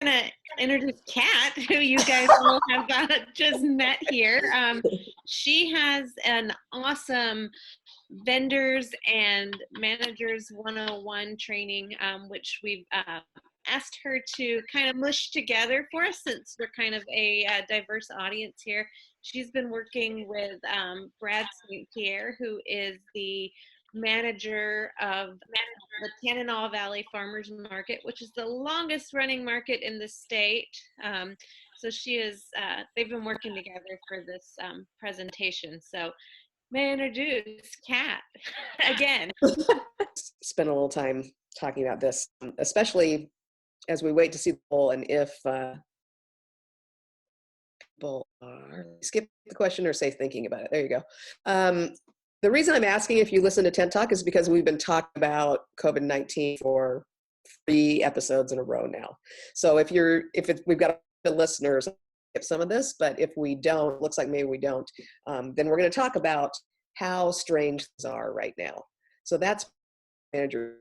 to introduce Kat, who you guys all have just met here. She has an awesome vendors and managers 101 training, which we've asked her to kind of mush together for us since we're kind of a diverse audience here. She's been working with Brad St. Pierre, who is the manager of the Tanana Valley Farmers Market, which is the longest running market in the state. So she is, they've been working together for this presentation. So may I introduce Kat again. Spend a little time talking about this, especially as we wait to see the poll and if people are, skip the question or say thinking about it. There you go. The reason I'm asking if you listen to Tent Talk is because we've been talking about COVID-19 for 3 episodes in a row now. So we've got the listeners skip some of this, but if we don't, looks like maybe we don't, then we're going to talk about how strange things are right now. So that's manager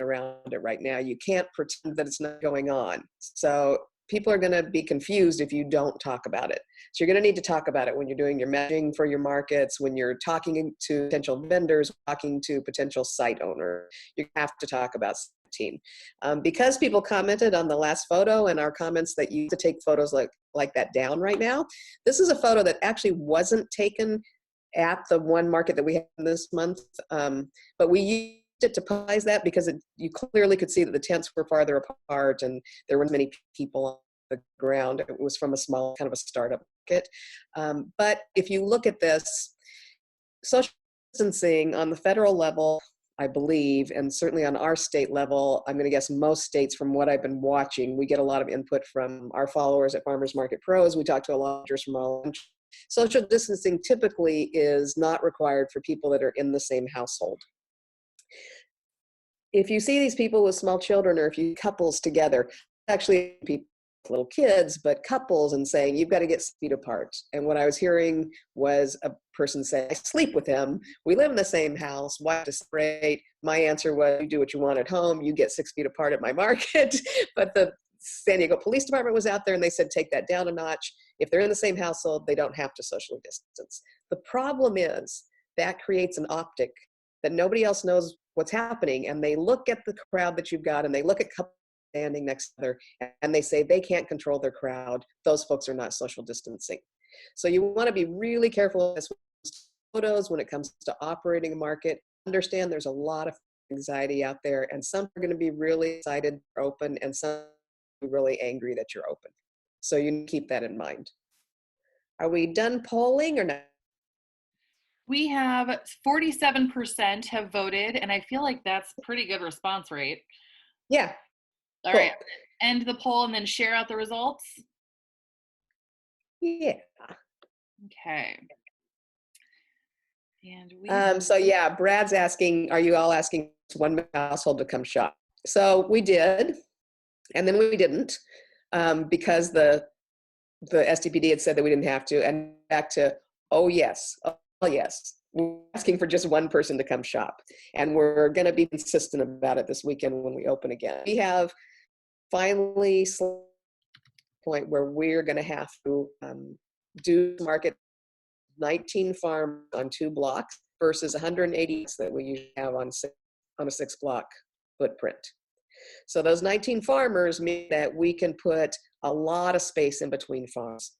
around it right now. You can't pretend that it's not going on. So people are going to be confused if you don't talk about it. So you're going to need to talk about it when you're doing your messaging for your markets, when you're talking to potential vendors, talking to potential site owners. You have to talk about team. Because people commented on the last photo and our comments that you used to take photos like that down right now, this is a photo that actually wasn't taken at the one market that we had this month, but we used it to publicize that because you clearly could see that the tents were farther apart and there weren't many people on the ground. It was from a small kind of a startup market. But if you look at this, social distancing on the federal level, I believe, and certainly on our state level, I'm going to guess most states from what I've been watching, we get a lot of input from our followers at Farmers Market Pros. We talk to a lot of vendors from all over. Social distancing typically is not required for people that are in the same household. If you see these people with small children or if you couples together, actually people with little kids, but couples, and saying you've got to get 6 feet apart. And what I was hearing was a person say, I sleep with him. We live in the same house. Why to separate? My answer was, you do what you want at home. You get 6 feet apart at my market. But the San Diego Police Department was out there and they said, take that down a notch. If they're in the same household, they don't have to socially distance. The problem is that creates an optic that nobody else knows what's happening. And they look at the crowd that you've got and they look at couples standing next to other and they say they can't control their crowd. Those folks are not social distancing. So you want to be really careful with photos when it comes to operating a market. Understand there's a lot of anxiety out there and some are going to be really excited you're open and some really angry that you're open. So you keep that in mind. Are we done polling or not? We have 47% have voted, and I feel like that's pretty good response rate. Yeah. All right. End the poll and then share out the results. Yeah. Okay. And so yeah, Brad's asking, are you all asking one household to come shop? So we did. And then we didn't, because the SDPD had said that we didn't have to. And back to, oh yes, we're asking for just one person to come shop. And we're going to be consistent about it this weekend when we open again. We have finally point where we're going to have to do market 19 farms on 2 blocks versus 180 that we usually have on a 6-block footprint. So those 19 farmers mean that we can put a lot of space in between farms.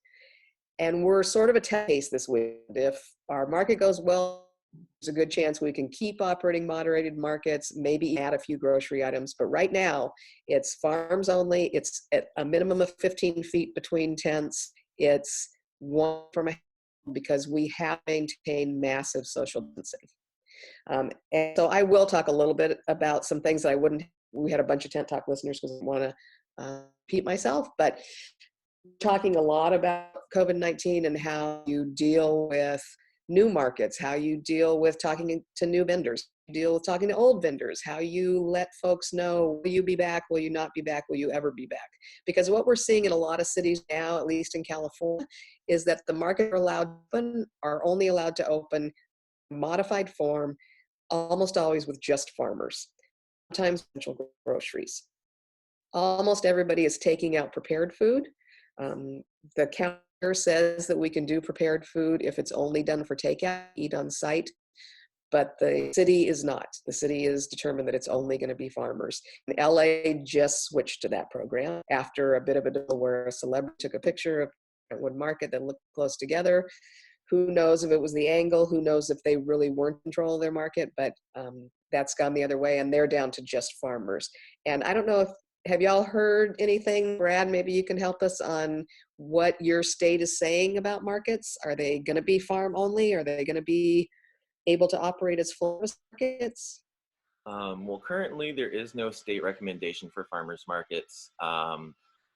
And we're sort of a test case this week. If our market goes well, there's a good chance we can keep operating moderated markets, maybe add a few grocery items. But right now, it's farms only. It's at a minimum of 15 feet between tents. It's one from a because we have maintained massive social distancing. And so I will talk a little bit about some things that I wouldn't. We had a bunch of Tent Talk listeners because I want to repeat myself, but talking a lot about COVID-19 and how you deal with new markets, how you deal with talking to new vendors, deal with talking to old vendors, how you let folks know, will you be back, will you not be back, will you ever be back? Because what we're seeing in a lot of cities now, at least in California, is that the market are only allowed to open modified form, almost always with just farmers, sometimes potential groceries. Almost everybody is taking out prepared food. The counter says that we can do prepared food if it's only done for takeout, eat on site, but the city is not. The city is determined that it's only going to be farmers. And LA just switched to that program after a bit of a deal where a celebrity took a picture of one market that looked close together. Who knows if it was the angle, who knows if they really weren't in control of their market, but that's gone the other way, and they're down to just farmers. And I don't know if, have y'all heard anything? Brad, maybe you can help us on what your state is saying about markets. Are they going to be farm only? Are they going to be able to operate as full markets? Well, currently there is no state recommendation for farmers markets.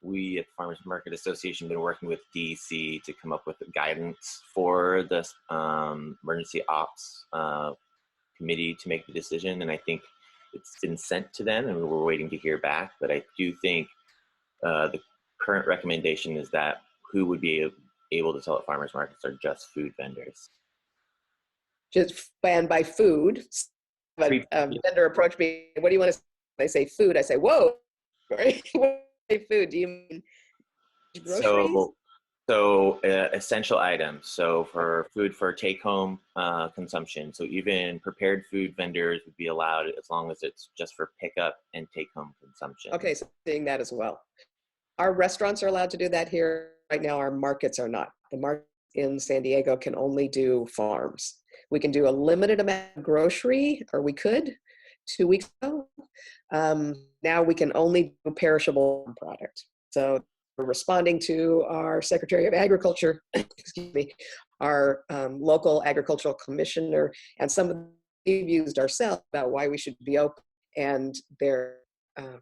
We at the Farmers Market Association have been working with DC to come up with guidance for this emergency ops committee to make the decision. And I think it's been sent to them and we're waiting to hear back. But I do think the current recommendation is that who would be able to sell at farmers markets are just food vendors. Just banned by food. But vendor approached me, what do you want to say? They say food. I say, whoa, right? Food, do you mean groceries? So essential items. So for food for take-home consumption. So even prepared food vendors would be allowed as long as it's just for pickup and take-home consumption. Okay, so seeing that as well. Our restaurants are allowed to do that here. Right now, our markets are not. The market in San Diego can only do farms. We can do a limited amount of grocery, or we could 2 weeks ago. Now we can only do perishable product. So we're responding to our Secretary of Agriculture, excuse me, our local agricultural commissioner, and some of we've used ourselves about why we should be open. And they're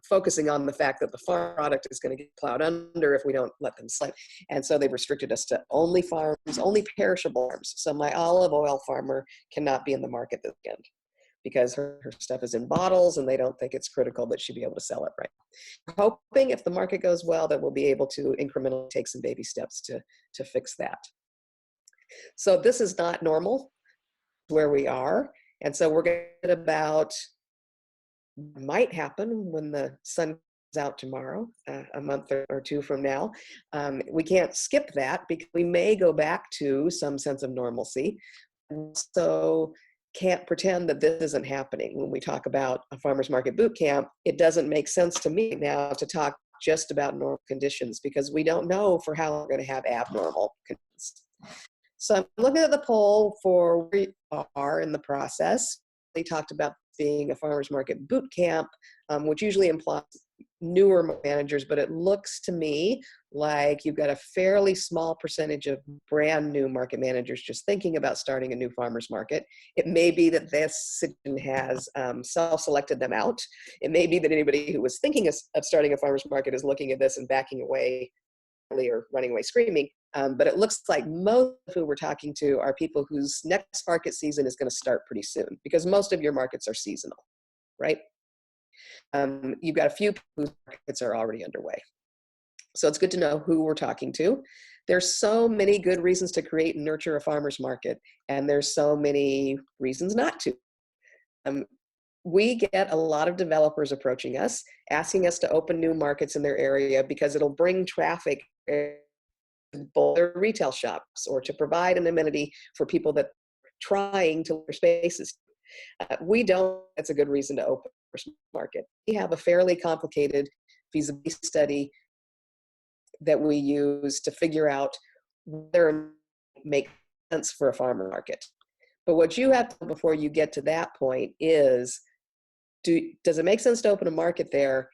focusing on the fact that the farm product is going to get plowed under if we don't let them slip. And so they've restricted us to only farms, only perishable farms. So my olive oil farmer cannot be in the market this weekend because her stuff is in bottles and they don't think it's critical that she be able to sell it right. We're hoping if the market goes well that we'll be able to incrementally take some baby steps to fix that. So this is not normal where we are. And so we're going to get about might happen when the sun comes out tomorrow, a month or two from now. We can't skip that because we may go back to some sense of normalcy. So can't pretend that this isn't happening. When we talk about a farmers market boot camp, it doesn't make sense to me now to talk just about normal conditions because we don't know for how we're going to have abnormal conditions. So I'm looking at the poll for where we are in the process. They talked about being a farmers market boot camp, which usually implies newer managers, but it looks to me like you've got a fairly small percentage of brand new market managers just thinking about starting a new farmers market. It may be that this situation has self-selected them out. It may be that anybody who was thinking of starting a farmers market is looking at this and backing away or running away screaming. But it looks like most of who we're talking to are people whose next market season is going to start pretty soon because most of your markets are seasonal, right? You've got a few whose markets are already underway. So it's good to know who we're talking to. There's so many good reasons to create and nurture a farmer's market, and there's so many reasons not to. We get a lot of developers approaching us, asking us to open new markets in their area because it'll bring traffic to their retail shops or to provide an amenity for people that are trying to learn spaces. We don't, that's a good reason to open a market. We have a fairly complicated feasibility study that we use to figure out whether it makes sense for a farmer market. But what you have to do before you get to that point is, does it make sense to open a market there?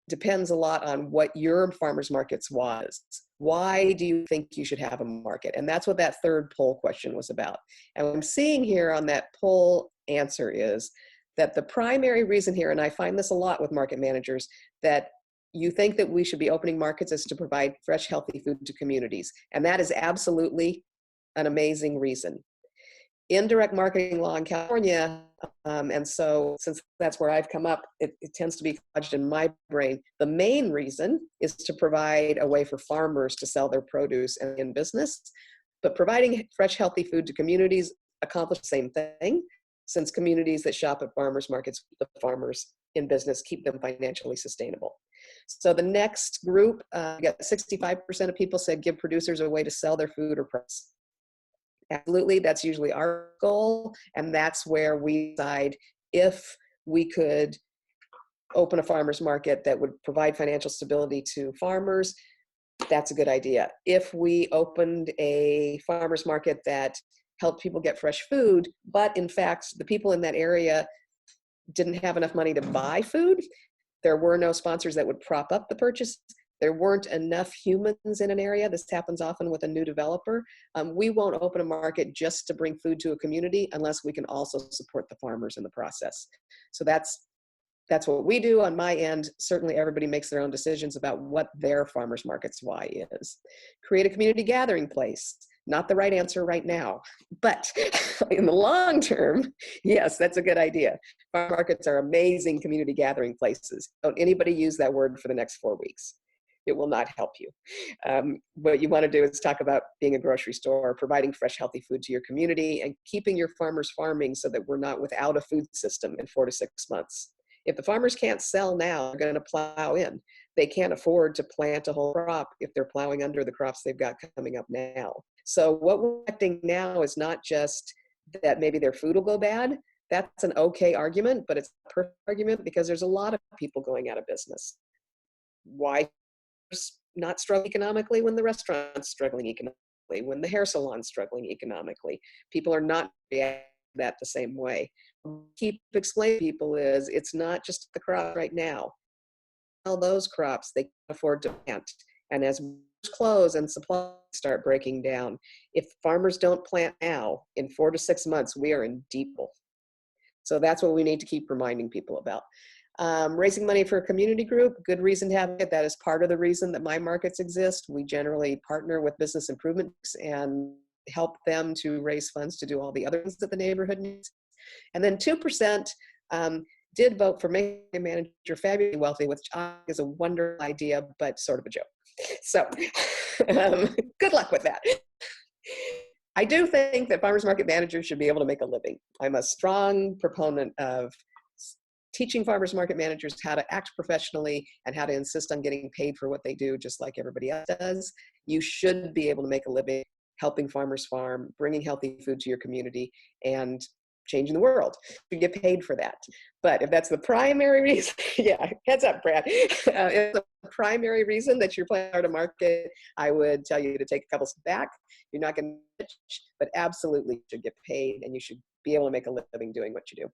Depends a lot on what your farmer's markets was. Why do you think you should have a market? And that's what that third poll question was about. And what I'm seeing here on that poll answer is that the primary reason here, and I find this a lot with market managers, that you think that we should be opening markets is to provide fresh, healthy food to communities. And that is absolutely an amazing reason. Indirect marketing law in California, and so since that's where I've come up, it tends to be lodged in my brain. The main reason is to provide a way for farmers to sell their produce and in business, but providing fresh, healthy food to communities accomplish the same thing, since communities that shop at farmers markets, the farmers in business, keep them financially sustainable. So the next group, we got 65% of people said give producers a way to sell their food or price. Absolutely, that's usually our goal, and that's where we decide if we could open a farmer's market that would provide financial stability to farmers. That's a good idea. If we opened a farmer's market that helped people get fresh food, but in fact, the people in that area didn't have enough money to buy food, there were no sponsors that would prop up the purchase, there weren't enough humans in an area, this happens often with a new developer, we won't open a market just to bring food to a community unless we can also support the farmers in the process. So that's what we do on my end. Certainly everybody makes their own decisions about what their farmers market's why is. Create a community gathering place. Not the right answer right now, but in the long term, yes, that's a good idea. Farm markets are amazing community gathering places. Don't anybody use that word for the next 4 weeks. It will not help you. What you want to do is talk about being a grocery store, providing fresh, healthy food to your community, and keeping your farmers farming so that we're not without a food system in 4 to 6 months. If the farmers can't sell now, they're going to plow in. They can't afford to plant a whole crop if they're plowing under the crops they've got coming up now. So what we're expecting now is not just that maybe their food will go bad. That's an okay argument, but it's a perfect argument because there's a lot of people going out of business. Why not struggling economically when the restaurant's struggling economically, when the hair salon's struggling economically? People are not reacting that the same way. Keep explaining to people is it's not just the crop right now. All those crops they can afford to plant, and as close and supply start breaking down, if farmers don't plant now, in 4 to 6 months we are in deep hole. So that's what we need to keep reminding people about. Raising money for a community group, good reason to have it. That is part of the reason that my markets exist. We generally partner with business improvements and help them to raise funds to do all the other things that the neighborhood needs. And then 2% did vote for making a manager fabulously wealthy, which is a wonderful idea, but sort of a joke. So good luck with that. I do think that farmers market managers should be able to make a living. I'm a strong proponent of teaching farmers market managers how to act professionally and how to insist on getting paid for what they do, just like everybody else does. You should be able to make a living helping farmers farm, bringing healthy food to your community, and changing the world. You get paid for that. But if that's the primary reason, yeah, heads up, Brad. If the primary reason that you're planning to start a market, I would tell you to take a couple steps back. You're not going to rich, but absolutely you should get paid, and you should be able to make a living doing what you do.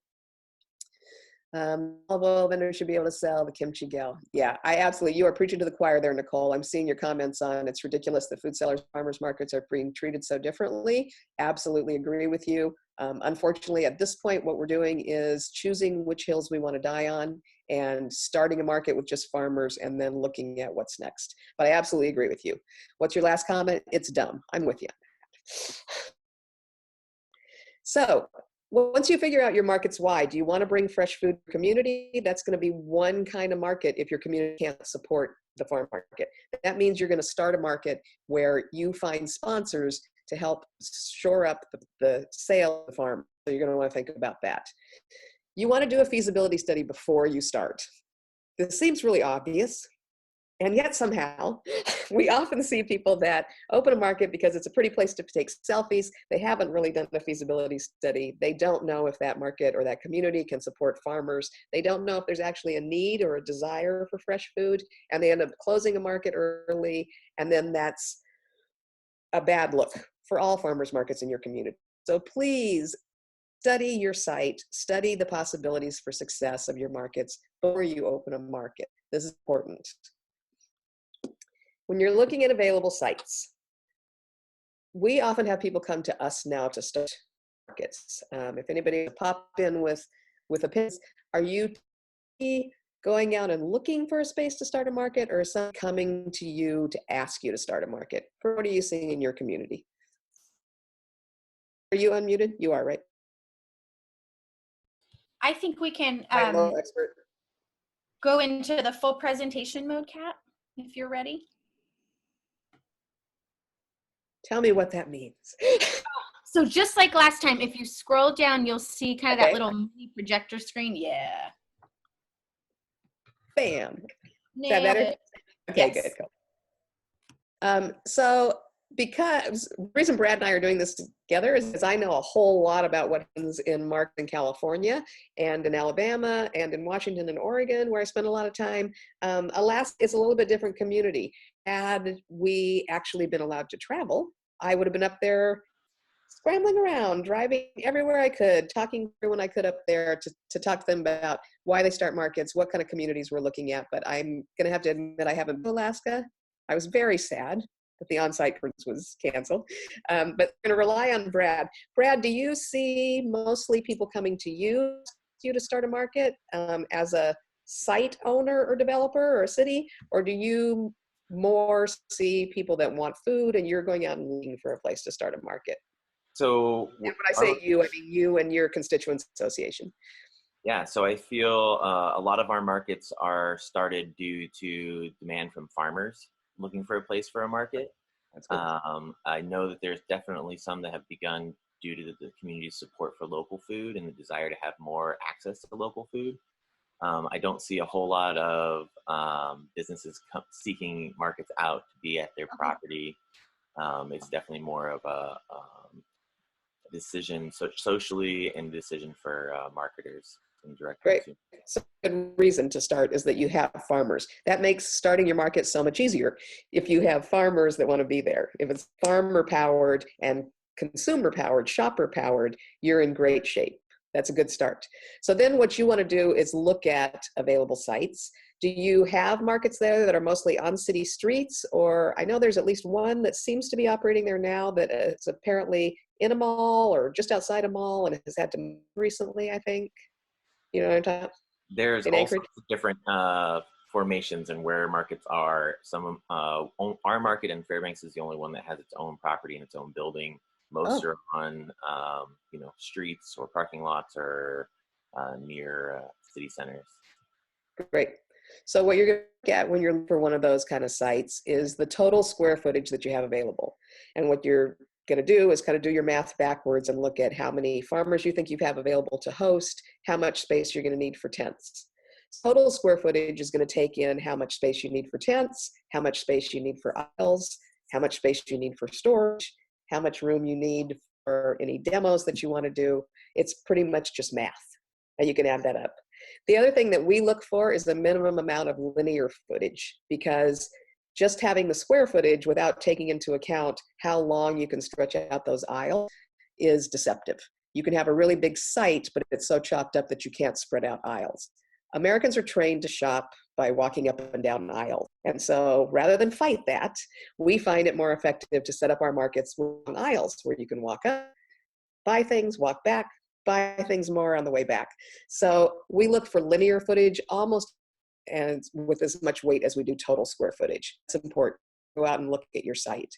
Olive oil vendors should be able to sell the kimchi gal. Yeah, I absolutely, you are preaching to the choir there, Nicole. I'm seeing your comments on it's ridiculous that food sellers, farmers markets are being treated so differently. Absolutely agree with you. Unfortunately, at this point, what we're doing is choosing which hills we want to die on and starting a market with just farmers and then looking at what's next. But I absolutely agree with you. What's your last comment? It's dumb. I'm with you. So once you figure out your market's why, do you want to bring fresh food to the community? That's going to be one kind of market if your community can't support the farm market. That means you're going to start a market where you find sponsors to help shore up the sale of the farm. So you're going to want to think about that. You want to do a feasibility study before you start. This seems really obvious. And yet somehow, we often see people that open a market because it's a pretty place to take selfies. They haven't really done a feasibility study. They don't know if that market or that community can support farmers. They don't know if there's actually a need or a desire for fresh food. And they end up closing a market early. And then that's a bad look for all farmers markets in your community. So please study your site, study the possibilities for success of your markets before you open a market. This is important. When you're looking at available sites, we often have people come to us now to start markets. If anybody pop in with opinions, are you going out and looking for a space to start a market, or is someone coming to you to ask you to start a market? What are you seeing in your community? Are you unmuted? You are, right? I think we can Expert. go into the full presentation mode, Kat, if you're ready. Tell me what that means. So just like last time, if you scroll down, you'll see kind of Okay. that little mini projector screen. Yeah. Bam. Is that better? Nailed it. Okay, Yes. good. Cool. So because the reason Brad and I are doing this together is because I know a whole lot about what happens in markets in California and in Alabama and in Washington and Oregon, where I spend a lot of time. Alaska is a little bit different community. Had we actually been allowed to travel, I would have been up there scrambling around, driving everywhere I could, talking to everyone I could up there to talk to them about why they start markets, what kind of communities we're looking at. But I'm going to have to admit I haven't been to Alaska. I was very sad that the on-site course was canceled. But I'm going to rely on Brad. Brad, do you see mostly people coming to you to start a market as a site owner or developer or a city? Or do you more see people that want food and you're going out and looking for a place to start a market? So And when I say you, I mean you and your constituents association. yeah, so I feel a lot of our markets are started due to demand from farmers looking for a place for a market. That's good. I know that there's definitely some that have begun due to the community's support for local food and the desire to have more access to local food. I don't see a whole lot of businesses seeking markets out to be at their property. It's definitely more of a decision socially and decision for marketers and direct Great. consumers. So a good reason to start is that you have farmers. That makes starting your market so much easier if you have farmers that want to be there. If it's farmer powered and consumer powered, shopper powered, you're in great shape. That's a good start. So then what you want to do is look at available sites. Do you have markets there that are mostly on city streets? Or I know there's at least one that seems to be operating there now that is apparently in a mall or just outside a mall and has had to move recently, I think. You know what I'm talking about? There's In all Anchorage? sorts of different formations and where markets are. Some our market in Fairbanks is the only one that has its own property and its own building. Most are on streets or parking lots or near city centers. Great. So what you're going to get when you're looking for one of those kind of sites is the total square footage that you have available. And what you're going to do is kind of do your math backwards and look at how many farmers you think you have available to host, how much space you're going to need for tents. Total square footage is going to take in how much space you need for tents, how much space you need for aisles, how much space you need for storage, how much room you need for any demos that you want to do. It's pretty much just math, and you can add that up. The other thing that we look for is the minimum amount of linear footage, because just having the square footage without taking into account how long you can stretch out those aisles is deceptive. You can have a really big site, but it's so chopped up that you can't spread out aisles. Americans are trained to shop by walking up and down an aisle. And so rather than fight that, we find it more effective to set up our markets with aisles where you can walk up, buy things, walk back, buy things more on the way back. So we look for linear footage almost and with as much weight as we do total square footage. It's important. Go out and look at your site.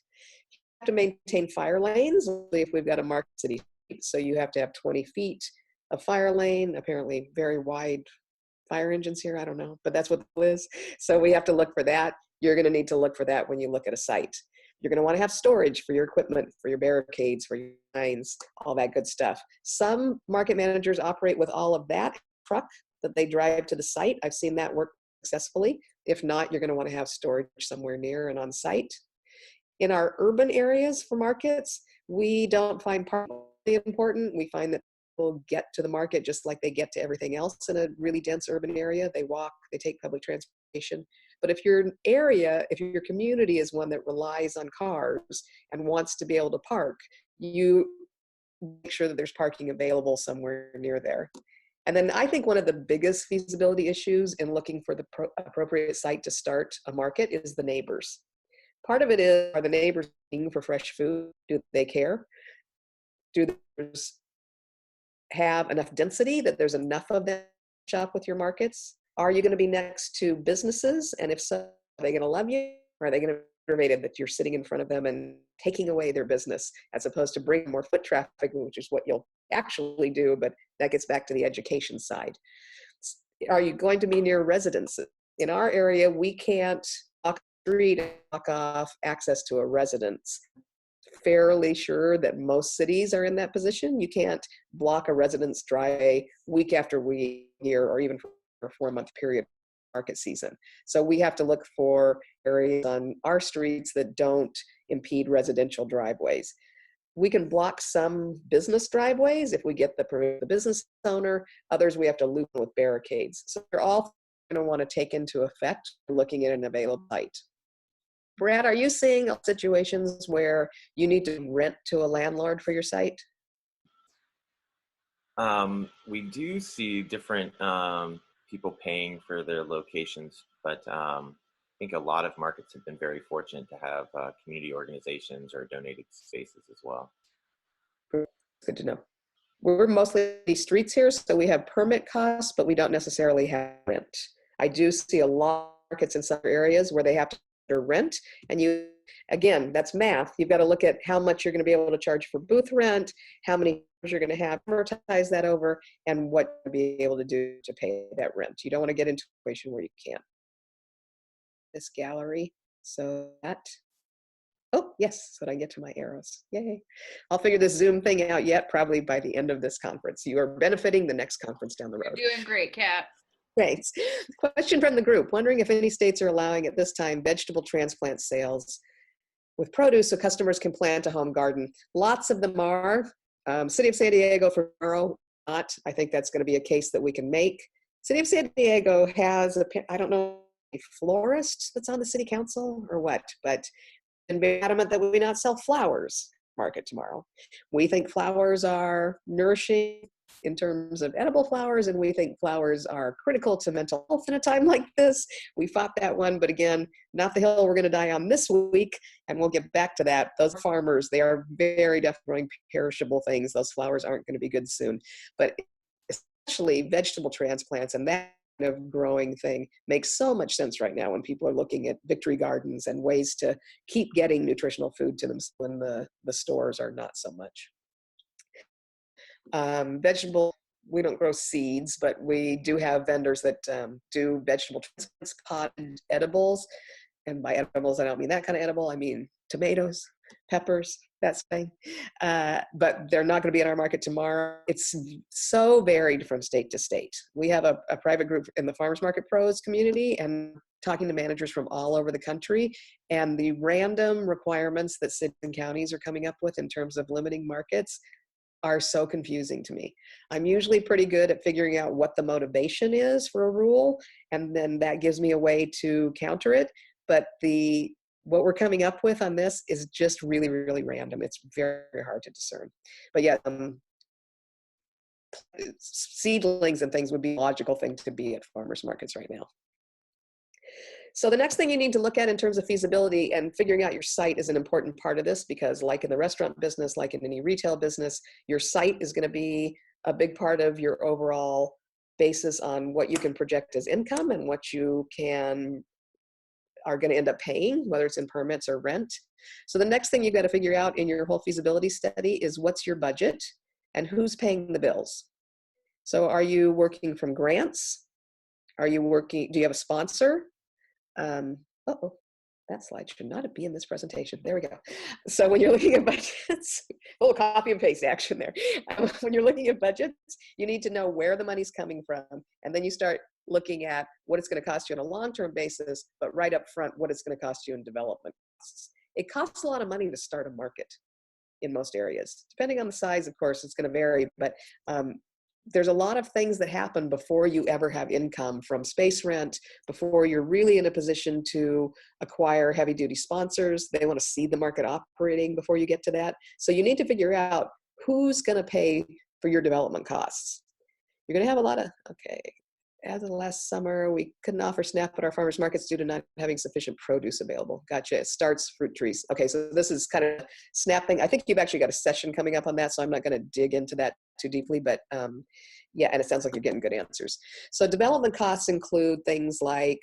You have to maintain fire lanes if we've got a market city. So you have to have 20 feet of fire lane, apparently very wide fire engines here. I don't know, but that's what it is. So we have to look for that. You're going to need to look for that when you look at a site. You're going to want to have storage for your equipment, for your barricades, for your signs, all that good stuff. Some market managers operate with all of that truck that they drive to the site. I've seen that work successfully. If not, you're going to want to have storage somewhere near and on site. In our urban areas for markets, we don't find parking important. We find that people get to the market just like they get to everything else in a really dense urban area. They walk, they take public transportation. But if your area, if your community is one that relies on cars and wants to be able to park, you make sure that there's parking available somewhere near there. And then I think one of the biggest feasibility issues in looking for the appropriate site to start a market is the neighbors. Part of it is, are the neighbors looking for fresh food? Do they care? Do they have enough density that there's enough of them to shop with your markets? Are you going to be next to businesses? And if so, are they going to love you? Or are they going to be aggravated that you're sitting in front of them and taking away their business as opposed to bringing more foot traffic, which is what you'll actually do, but that gets back to the education side. Are you going to be near residences? In our area, we can't walk the street and block off access to a residence. Fairly sure that most cities are in that position. You can't block a residence driveway week after week, year, or even for a 4-month period market season. So we have to look for areas on our streets that don't impede residential driveways. We can block some business driveways if we get the permit of the business owner. Others we have to loop with barricades. So they're all going to want to take into effect looking at an available site. Brad, are you seeing situations where you need to rent to a landlord for your site? We do see different people paying for their locations, but I think a lot of markets have been very fortunate to have community organizations or donated spaces as well. Good to know. We're mostly these streets here, so we have permit costs, but we don't necessarily have rent. I do see a lot of markets in some areas where they have to rent, and you, again, that's math. You've got to look at how much you're going to be able to charge for booth rent, how many you're going to have amortize that over, and what you'll be able to do to pay that rent. You don't want to get into a situation where you can't. This gallery, so that, oh yes, so that I get to my arrows, yay. I'll figure this Zoom thing out yet, probably by the end of this conference. You are benefiting the next conference down the road. You're doing great, Kat. Thanks. Question from the group, wondering if any states are allowing at this time vegetable transplant sales with produce so customers can plant a home garden. Lots of them are. City of San Diego for tomorrow, not. I think that's going to be a case that we can make. City of San Diego has, I don't know, a florist that's on the city council or what, but and be adamant that we not sell flowers market tomorrow. We think flowers are nourishing in terms of edible flowers, and we think flowers are critical to mental health in a time like this. We fought that one, but again, not the hill we're going to die on this week, and we'll get back to that. Those farmers, they are very definitely growing perishable things. Those flowers aren't going to be good soon, but especially vegetable transplants and that kind of growing thing makes so much sense right now when people are looking at victory gardens and ways to keep getting nutritional food to them when the stores are not so much. Vegetable, we don't grow seeds, but we do have vendors that do vegetable transplants, potted edibles. And by edibles, I don't mean that kind of edible. I mean tomatoes, peppers, that thing. But they're not going to be in our market tomorrow. It's so varied from state to state. We have a private group in the Farmers Market Pros community and talking to managers from all over the country, and the random requirements that cities and counties are coming up with in terms of limiting markets are so confusing to me. I'm usually pretty good at figuring out what the motivation is for a rule, and then that gives me a way to counter it. But what we're coming up with on this is just really, really random. It's very, very hard to discern. But yeah, seedlings and things would be a logical thing to be at farmers markets right now. So the next thing you need to look at in terms of feasibility and figuring out your site is an important part of this, because like in the restaurant business, like in any retail business, your site is going to be a big part of your overall basis on what you can project as income and what you are going to end up paying, whether it's in permits or rent. So the next thing you've got to figure out in your whole feasibility study is what's your budget and who's paying the bills. So are you working from grants? Do you have a sponsor? Uh-oh, that slide should not be in this presentation. There we go. So when you're looking at budgets, a little copy and paste action there. When you're looking at budgets, you need to know where the money's coming from, and then you start looking at what it's going to cost you on a long-term basis, but right up front, what it's going to cost you in development costs. It costs a lot of money to start a market in most areas. Depending on the size, of course, it's going to vary, but there's a lot of things that happen before you ever have income from space rent, before you're really in a position to acquire heavy duty sponsors. They want to see the market operating before you get to that. So you need to figure out who's going to pay for your development costs. You're going to have a lot of, okay, as of last summer, we couldn't offer SNAP at our farmers markets due to not having sufficient produce available. Gotcha. It starts fruit trees. Okay, so this is kind of SNAP thing. I think you've actually got a session coming up on that, so I'm not going to dig into that too deeply, but yeah, and it sounds like you're getting good answers. So development costs include things like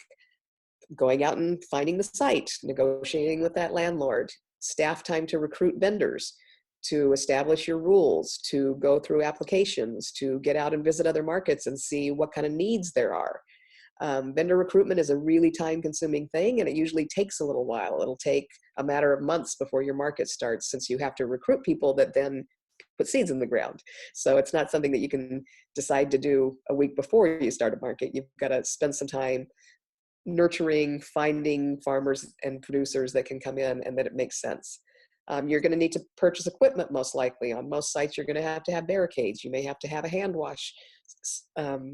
going out and finding the site, negotiating with that landlord, staff time to recruit vendors, to establish your rules, to go through applications, to get out and visit other markets and see what kind of needs there are. Vendor recruitment is a really time-consuming thing, and it usually takes a little while. It'll take a matter of months before your market starts, since you have to recruit people that then put seeds in the ground. So it's not something that you can decide to do a week before you start a market. You've got to spend some time nurturing, finding farmers and producers that can come in and that it makes sense. You're going to need to purchase equipment most likely. On most sites, you're going to have barricades. You may have to have a hand wash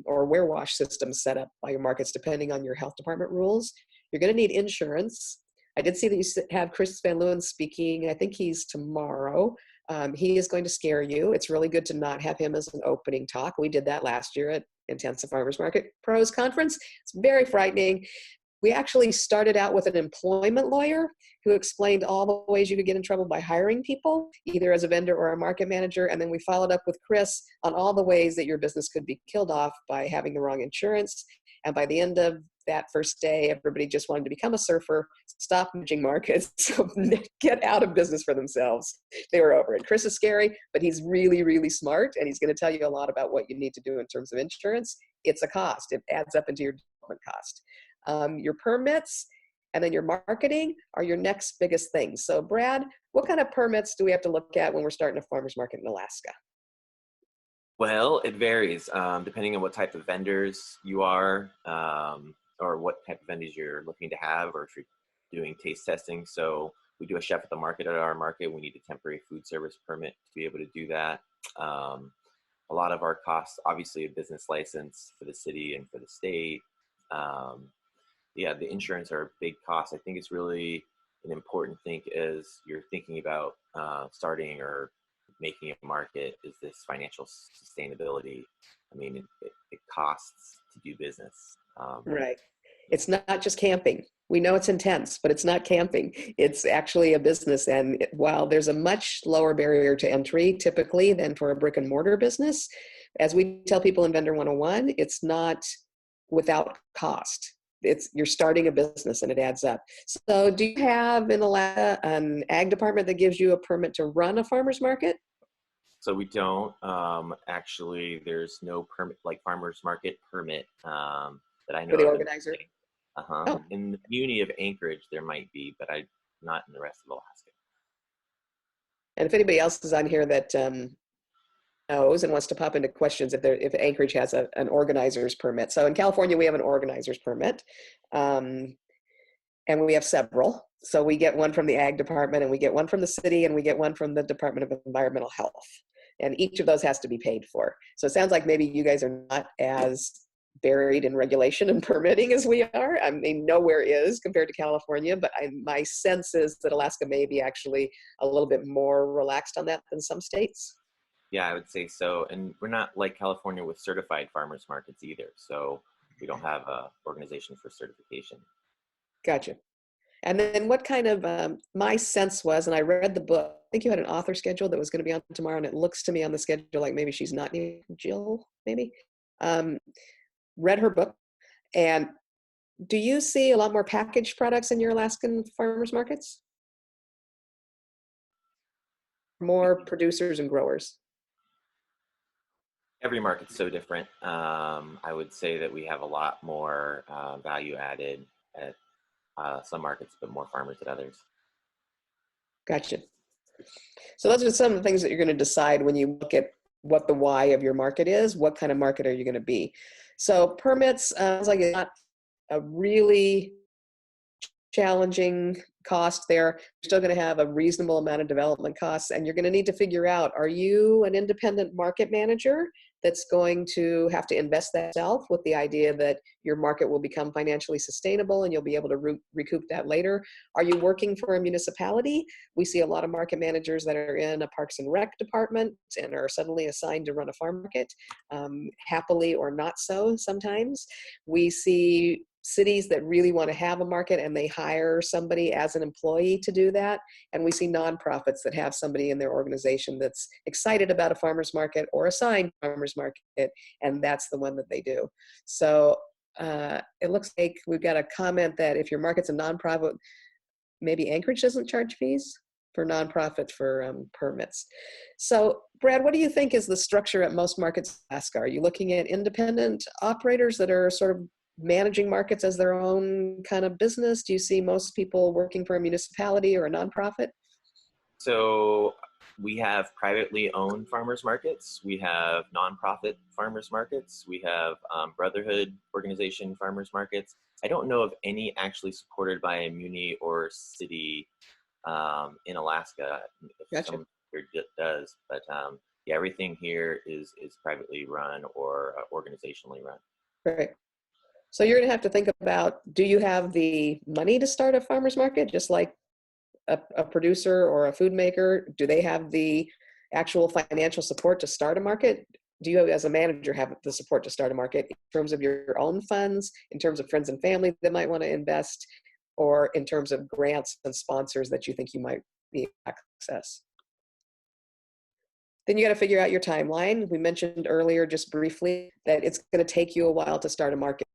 or wear wash system set up by your markets depending on your health department rules. You're going to need insurance. I did see that you have Chris Van Leeuwen speaking. I think he's tomorrow. He is going to scare you. It's really good to not have him as an opening talk. We did that last year at Intensive Farmers Market Pros Conference. It's very frightening. We actually started out with an employment lawyer who explained all the ways you could get in trouble by hiring people, either as a vendor or a market manager. And then we followed up with Chris on all the ways that your business could be killed off by having the wrong insurance. And by the end of that first day, everybody just wanted to become a surfer, stop managing markets, get out of business for themselves. They were over it. Chris is scary, but he's really, really smart. And he's going to tell you a lot about what you need to do in terms of insurance. It's a cost. It adds up into your development cost. Your permits and then your marketing are your next biggest things. So Brad, what kind of permits do we have to look at when we're starting a farmer's market in Alaska? Well, it varies depending on what type of vendors you are or what type of vendors you're looking to have, or if you're doing taste testing. So we do a chef at the market at our market. We need a temporary food service permit to be able to do that. A lot of our costs, obviously a business license for the city and for the state. Yeah, the insurance are a big cost. I think it's really an important thing as you're thinking about starting or making a market, is this financial sustainability. I mean, it costs to do business. Right. It's not just camping. We know it's intense, but it's not camping. It's actually a business. And while there's a much lower barrier to entry typically than for a brick and mortar business, as we tell people in Vendor 101, it's not without cost. You're starting a business and it adds up. So do you have in Alaska an ag department that gives you a permit to run a farmer's market? So we don't. Actually, there's no permit, like farmer's market permit that I know For the of. organizer? Oh. In the community of Anchorage, there might be, but not in the rest of Alaska. And if anybody else is on here that knows and wants to pop into questions, if Anchorage has an organizer's permit. So in California, we have an organizer's permit, and we have several. So we get one from the ag department, and we get one from the city, and we get one from the Department of Environmental Health. And each of those has to be paid for. So it sounds like maybe you guys are not as buried in regulation and permitting as we are. I mean, nowhere is compared to California, but my sense is that Alaska may be actually a little bit more relaxed on that than some states. Yeah, I would say so. And we're not like California with certified farmers markets either. So we don't have a organization for certification. Gotcha. And then what kind of, my sense was, and I read the book, I think you had an author schedule that was going to be on tomorrow, and it looks to me on the schedule like maybe she's not new, Jill, maybe. Read her book. And do you see a lot more packaged products in your Alaskan farmers markets? More producers and growers? Every market's so different. I would say that we have a lot more value added at some markets, but more farmers at others. Gotcha. So those are some of the things that you're going to decide when you look at what the why of your market is. What kind of market are you going to be? So permits, sounds like it's not a really challenging cost there. You're still going to have a reasonable amount of development costs, and you're going to need to figure out, are you an independent market manager that's going to have to invest that self with the idea that your market will become financially sustainable and you'll be able to recoup that later? Are you working for a municipality? We see a lot of market managers that are in a Parks and Rec department and are suddenly assigned to run a farm market, happily or not so sometimes. We see cities that really want to have a market and they hire somebody as an employee to do that. And we see nonprofits that have somebody in their organization that's excited about a farmer's market or assigned farmer's market, and that's the one that they do. So it looks like we've got a comment that if your market's a nonprofit, maybe Anchorage doesn't charge fees for nonprofit for permits. So Brad, what do you think is the structure at most markets in Alaska? Are you looking at independent operators that are sort of managing markets as their own kind of business? Do you see most people working for a municipality or a nonprofit? So We have privately owned farmers markets. We have nonprofit farmers markets. We have brotherhood organization farmers markets. I don't know of any actually supported by a muni or city in Alaska. If Gotcha. some here does, but yeah, everything here is privately run or organizationally run. Right. So you're going to have to think about, do you have the money to start a farmer's market, just like a producer or a food maker? Do they have the actual financial support to start a market? Do you, as a manager, have the support to start a market in terms of your own funds, in terms of friends and family that might want to invest, or in terms of grants and sponsors that you think you might be access? Then you got to figure out your timeline. We mentioned earlier, just briefly, that it's going to take you a while to start a market.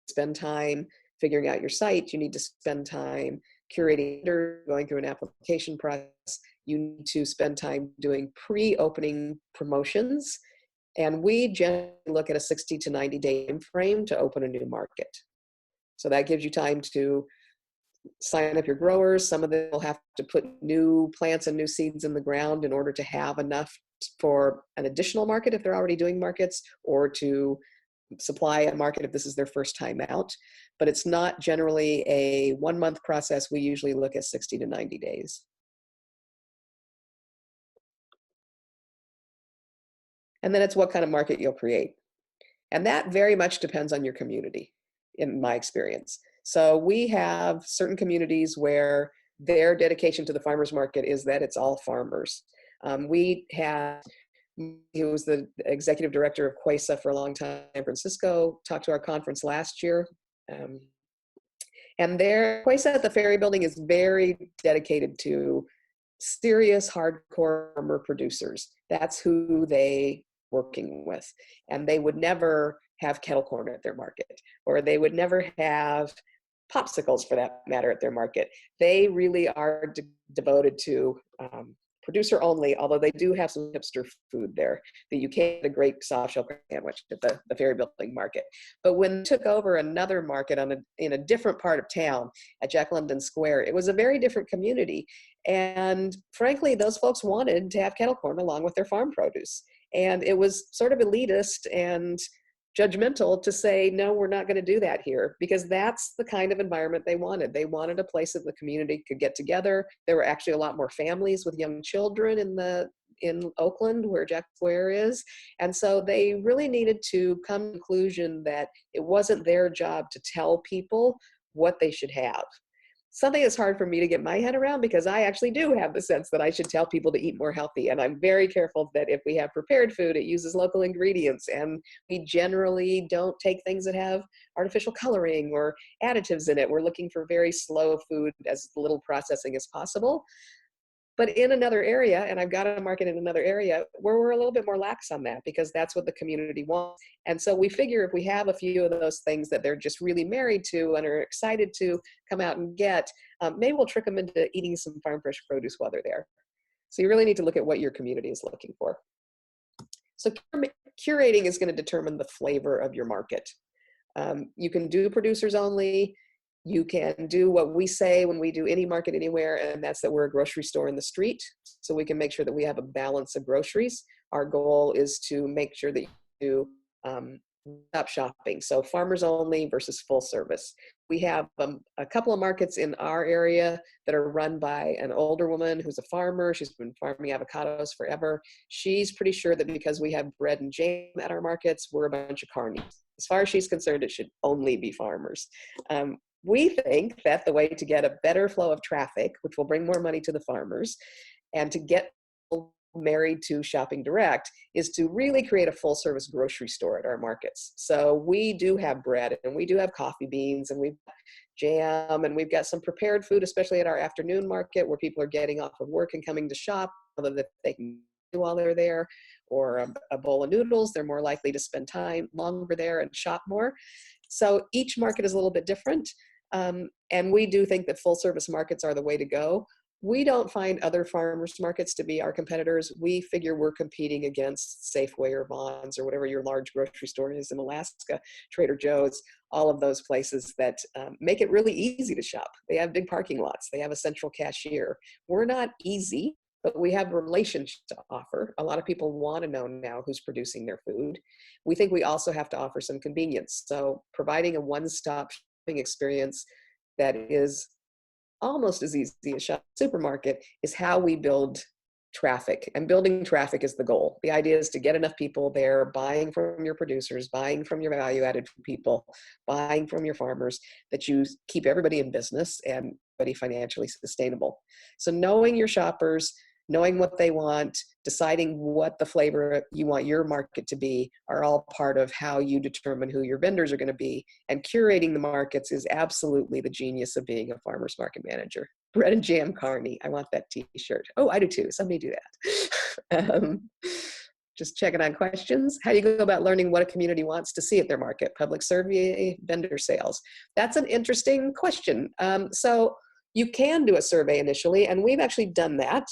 Spend time figuring out your site. You need to spend time curating, going through an application process. You need to spend time doing pre-opening promotions. And we generally look at a 60 to 90-day frame to open a new market. So that gives you time to sign up your growers. Some of them will have to put new plants and new seeds in the ground in order to have enough for an additional market if they're already doing markets, or to supply a market if this is their first time out. But it's not generally a 1 month process. We usually look at 60 to 90 days. And then it's what kind of market you'll create. And that very much depends on your community, in my experience. So we have certain communities where their dedication to the farmers market is that it's all farmers. We had, he was the executive director of Quesa for a long time in San Francisco, talked to our conference last year. And their Quesa at the Ferry Building is very dedicated to serious hardcore farmer producers. That's who they working with. And they would never have kettle corn at their market, or they would never have popsicles for that matter at their market. They really are devoted to producer only, although they do have some hipster food there. That you can get a great soft shell sandwich at the Ferry Building market. But when they took over another market in a different part of town at Jack London Square, it was a very different community. And frankly, those folks wanted to have kettle corn along with their farm produce. And it was sort of elitist and judgmental to say, no, we're not going to do that here, because that's the kind of environment they wanted. They wanted a place that the community could get together. There were actually a lot more families with young children in Oakland, where Jack Square is. And so they really needed to come to the conclusion that it wasn't their job to tell people what they should have. Something that's hard for me to get my head around, because I actually do have the sense that I should tell people to eat more healthy. And I'm very careful that if we have prepared food, it uses local ingredients. And we generally don't take things that have artificial coloring or additives in it. We're looking for very slow food, as little processing as possible. But in another area, and I've got a market in another area where we're a little bit more lax on that, because that's what the community wants. And so we figure if we have a few of those things that they're just really married to and are excited to come out and get, maybe we'll trick them into eating some farm fresh produce while they're there. So you really need to look at what your community is looking for. So curating is going to determine the flavor of your market. You can do producers only. You can do what we say when we do any market anywhere, and that's that we're a grocery store in the street. So we can make sure that we have a balance of groceries. Our goal is to make sure that you do stop shopping. So farmers only versus full service. We have a couple of markets in our area that are run by an older woman who's a farmer. She's been farming avocados forever. She's pretty sure that because we have bread and jam at our markets, we're a bunch of carnies. As far as she's concerned, it should only be farmers. We think that the way to get a better flow of traffic, which will bring more money to the farmers, and to get people married to shopping direct, is to really create a full service grocery store at our markets. So we do have bread, and we do have coffee beans, and we've got jam, and we've got some prepared food, especially at our afternoon market where people are getting off of work and coming to shop, so that they can do while they're there, or a bowl of noodles. They're more likely to spend time longer there and shop more. So each market is a little bit different. And we do think that full service markets are the way to go. We don't find other farmers markets to be our competitors. We figure we're competing against Safeway or Vons or whatever your large grocery store is in Alaska, Trader Joe's, all of those places that make it really easy to shop. They have big parking lots. They have a central cashier. We're not easy. but we have relationships to offer. A lot of people want to know now who's producing their food. We think we also have to offer some convenience. So providing a one-stop shopping experience that is almost as easy as shopping at a supermarket is how we build traffic, and building traffic is the goal. The idea is to get enough people there buying from your producers, buying from your value-added people, buying from your farmers, that you keep everybody in business and everybody financially sustainable. So knowing your shoppers, knowing what they want, deciding what the flavor you want your market to be are all part of how you determine who your vendors are going to be. And curating the markets is absolutely the genius of being a farmer's market manager. Bread and jam Carney. I want that t-shirt. Oh, I do too. Somebody do that. Just checking on questions. How do you go about learning what a community wants to see at their market? Public survey, vendor sales. That's an interesting question. So you can do a survey initially, and we've actually done that.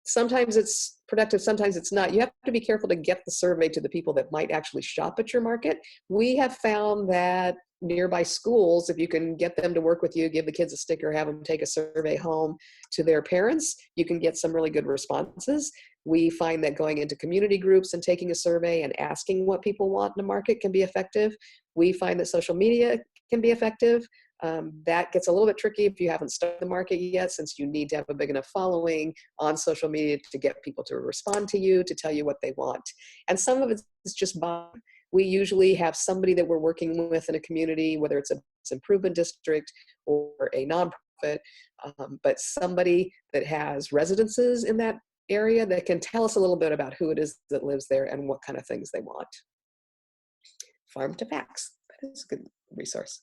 Sometimes it's productive, sometimes it's not. You have to be careful to get the survey to the people that might actually shop at your market. We have found that nearby schools, if you can get them to work with you, give the kids a sticker, have them take a survey home to their parents, you can get some really good responses. We find that going into community groups and taking a survey and asking what people want in a market can be effective. We find that social media can be effective. That gets a little bit tricky if you haven't started the market yet, since you need to have a big enough following on social media to get people to respond to you, to tell you what they want. And some of it is just buying. We usually have somebody that we're working with in a community, whether it's a improvement district or a nonprofit, but somebody that has residences in that area that can tell us a little bit about who it is that lives there and what kind of things they want. Farm to Facts, that is a good resource.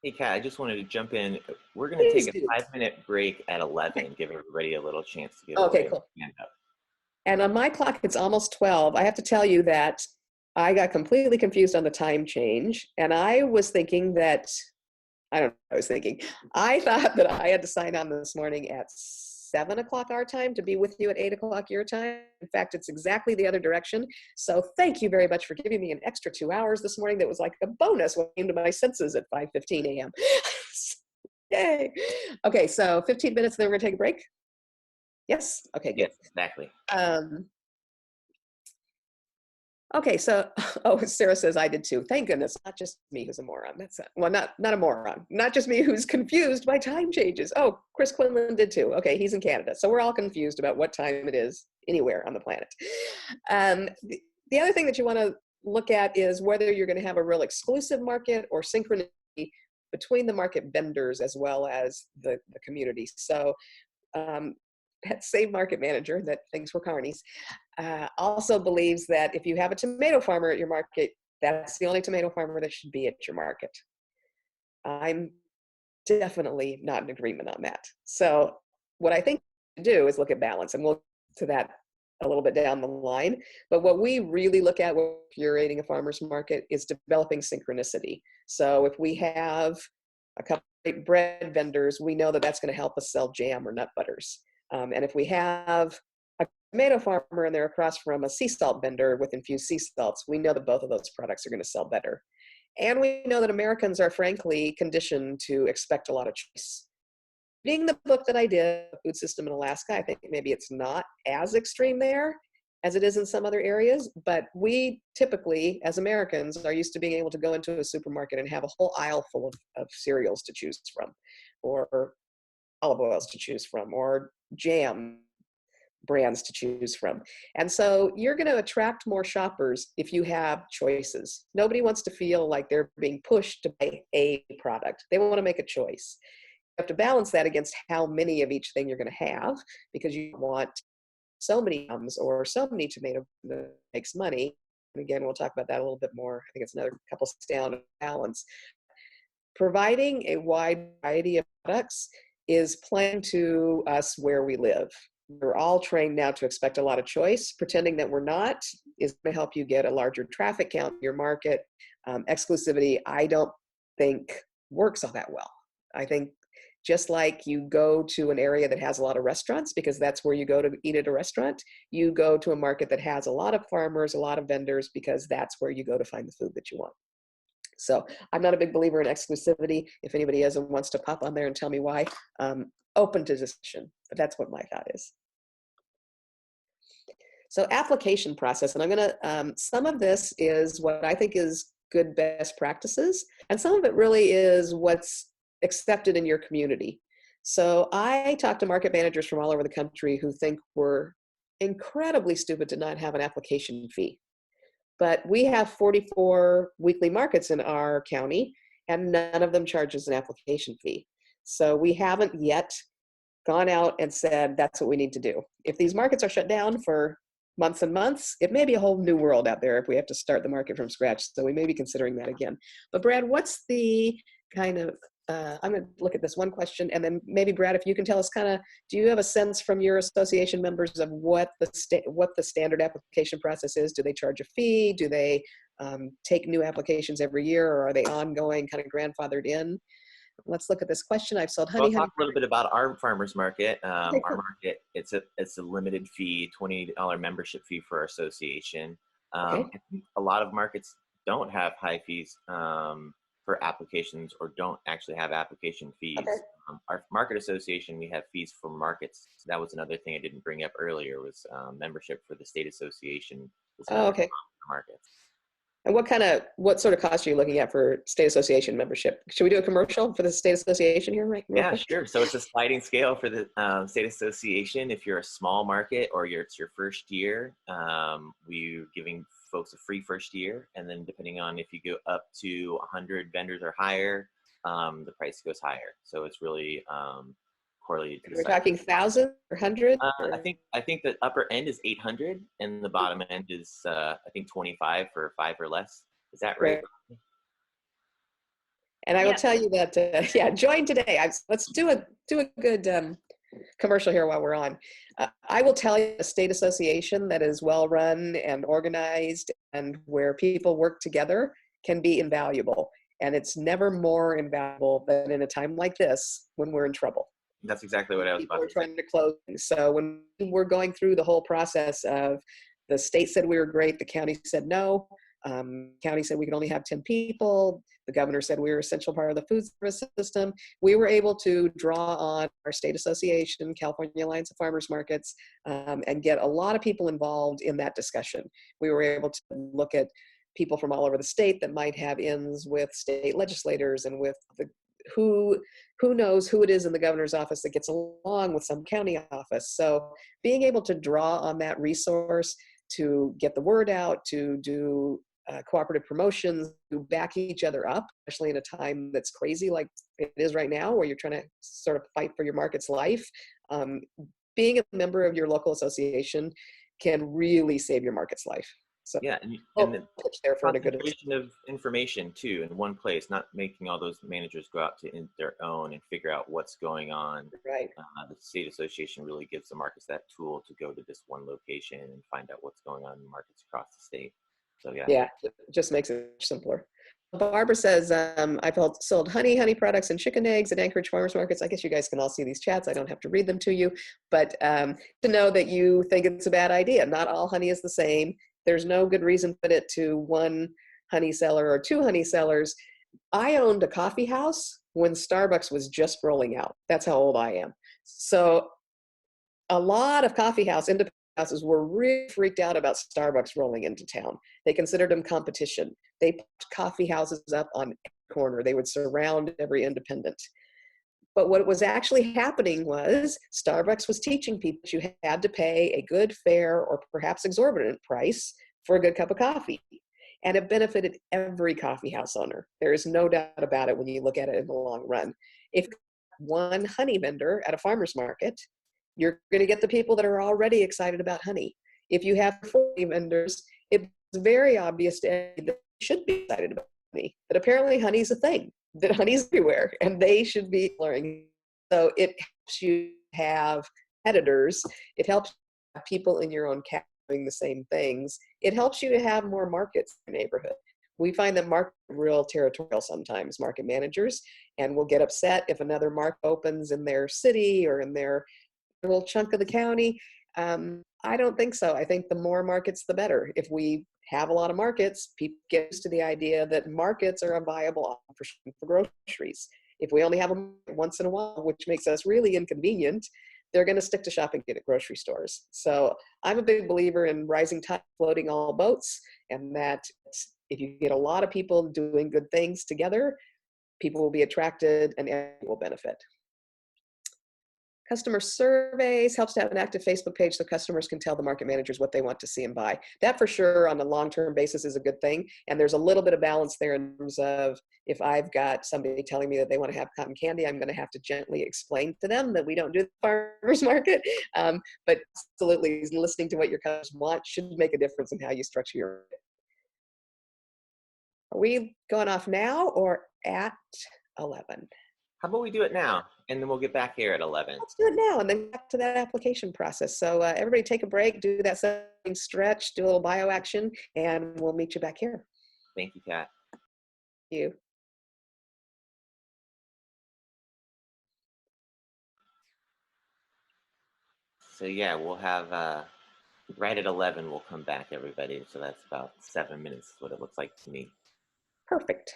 Hey, Kat, I just wanted to jump in. We're going to Please take a do. 5-minute break at 11, give everybody a little chance to get Okay, away. cool. Stand up. And on my clock, it's almost 12. I have to tell you that I got completely confused on the time change. And I was thinking that, I don't know what I was thinking. I thought that I had to sign on this morning at 7 o'clock our time to be with you at 8 o'clock your time. In fact, it's exactly the other direction. So thank you very much for giving me an extra 2 hours this morning. That was like a bonus when I came to my senses at 5:15 a.m. Yay. Okay, so 15 minutes, then we're gonna take a break. Yes? Okay, good. Yes, exactly. Okay, so, oh, Sarah says I did too. Thank goodness, not just me who's a moron. That's well, not a moron. Not just me who's confused by time changes. Oh, Chris Quinlan did too. Okay, he's in Canada, so we're all confused about what time it is anywhere on the planet. The other thing that you want to look at is whether you're going to have a real exclusive market or synchronicity between the market vendors as well as the community. So that same market manager that thinks we're carnies also believes that if you have a tomato farmer at your market, that's the only tomato farmer that should be at your market. I'm definitely not in agreement on that. So what I think to do is look at balance, and we'll get to that a little bit down the line. But what we really look at when curating a farmer's market is developing synchronicity. So if we have a couple of great bread vendors, we know that that's going to help us sell jam or nut butters. And if we have a tomato farmer and they're across from a sea salt vendor with infused sea salts, we know that both of those products are going to sell better. And we know that Americans are frankly conditioned to expect a lot of choice. Reading the book that I did, Food System in Alaska, I think maybe it's not as extreme there as it is in some other areas, but we typically, as Americans, are used to being able to go into a supermarket and have a whole aisle full of cereals to choose from, or olive oils to choose from, or jam brands to choose from. And so you're going to attract more shoppers if you have choices. Nobody wants to feel like they're being pushed to buy a product. They want to make a choice. You have to balance that against how many of each thing you're going to have, because you want so many yums or so many tomatoes that makes money. And again, we'll talk about that a little bit more. I think it's another couple steps down of balance. Providing a wide variety of products is playing to us where we live. We're all trained now to expect a lot of choice. Pretending that we're not is going to help you get a larger traffic count in your market. Exclusivity, I don't think works all that well. I think just like you go to an area that has a lot of restaurants, because that's where you go to eat at a restaurant, you go to a market that has a lot of farmers, a lot of vendors, because that's where you go to find the food that you want. So I'm not a big believer in exclusivity. If anybody is and wants to pop on there and tell me why, open to discussion, but that's what my thought is. So application process, and I'm gonna, some of this is what I think is good best practices, and some of it really is what's accepted in your community. So I talk to market managers from all over the country who think we're incredibly stupid to not have an application fee. But we have 44 weekly markets in our county, and none of them charges an application fee. So we haven't yet gone out and said, that's what we need to do. If these markets are shut down for months and months, it may be a whole new world out there if we have to start the market from scratch. So we may be considering that again. But Brad, what's the kind of, I'm going to look at this one question, and then maybe Brad, if you can tell us kind of, do you have a sense from your association members of what the standard application process is? Do they charge a fee? Do they take new applications every year, or are they ongoing, kind of grandfathered in? Let's look at this question. I've sold honey. I'll talk a little bit about our farmers market. Okay, cool. Our market, it's a limited fee, $20 membership fee for our association. Okay. I think a lot of markets don't have high fees for applications, or don't actually have application fees. Okay. Our market association, we have fees for markets. That was another thing I didn't bring up earlier, was membership for the state association. Oh, okay. Markets. And what sort of cost are you looking at for state association membership? Should we do a commercial for the state association here, right? Yeah, sure. So it's a sliding scale for the state association. If you're a small market, or it's your first year, we're giving folks a free first year. And then depending on if you go up to 100 vendors or higher, the price goes higher. So it's really correlated to the We're size. talking 1,000 or 100? I think the upper end is 800, and the bottom end is I think 25 for 5 or less. Is that right? And I will tell you that, yeah, join today. Let's do a good commercial here while we're on. I will tell you, a state association that is well run and organized and where people work together can be invaluable. And it's never more invaluable than in a time like this when we're in trouble. That's exactly what I was about to say. Trying to close. So when we're going through the whole process of, the state said we were great, the county said no, county said we could only have 10 people, the governor said we were an essential part of the food service system, we were able to draw on our state association, California Alliance of Farmers Markets, and get a lot of people involved in that discussion. We were able to look at people from all over the state that might have ins with state legislators and with the who knows who it is in the governor's office that gets along with some county office. So being able to draw on that resource to get the word out, to do cooperative promotions, to back each other up, especially in a time that's crazy like it is right now, where you're trying to sort of fight for your market's life. Being a member of your local association can really save your market's life. So yeah, and the there for a good concentration of information too in one place, not making all those managers go out to their own and figure out what's going on. Right. The state association really gives the markets that tool to go to this one location and find out what's going on in markets across the state. So yeah, it just makes it simpler. Barbara says, I've sold honey products, and chicken eggs at Anchorage farmers markets. I guess you guys can all see these chats. I don't have to read them to you, but to know that you think it's a bad idea. Not all honey is the same. There's no good reason to put it to one honey seller or two honey sellers. I owned a coffee house when Starbucks was just rolling out. That's how old I am. So a lot of independent houses were really freaked out about Starbucks rolling into town. They considered them competition. They put coffee houses up on every corner. They would surround every independent. But what was actually happening was Starbucks was teaching people that you had to pay a good, fair, or perhaps exorbitant price for a good cup of coffee. And it benefited every coffee house owner. There is no doubt about it when you look at it in the long run. If one honey vendor at a farmer's market, you're going to get the people that are already excited about honey. If you have 40 vendors, it's very obvious to everybody that they should be excited about honey, that apparently honey's a thing, that honey's everywhere, and they should be learning. So it helps you have editors. It helps you have people in your own county doing the same things. It helps you to have more markets in your neighborhood. We find that markets are real territorial sometimes, market managers, and will get upset if another market opens in their city or in their little chunk of the county. I don't think so. I think the more markets, the better. If we have a lot of markets, people get used to the idea that markets are a viable option for groceries. If we only have them once in a while, which makes us really inconvenient, they're going to stick to shopping at grocery stores. So I'm a big believer in rising tide floating all boats, and that if you get a lot of people doing good things together, people will be attracted and everyone will benefit. Customer surveys helps to have an active Facebook page so customers can tell the market managers what they want to see and buy. That for sure on a long-term basis is a good thing. And there's a little bit of balance there in terms of if I've got somebody telling me that they want to have cotton candy, I'm going to have to gently explain to them that we don't do the farmer's market. But absolutely listening to what your customers want should make a difference in how you structure your market. Are we going off now or at 11? How about we do it now, and then we'll get back here at 11. Let's do it now and then back to that application process. So everybody take a break, do that same stretch, do a little bio action, and we'll meet you back here. Thank you, Kat. Thank you. So yeah, we'll have, right at 11, we'll come back, everybody. So that's about 7 minutes is what it looks like to me. Perfect.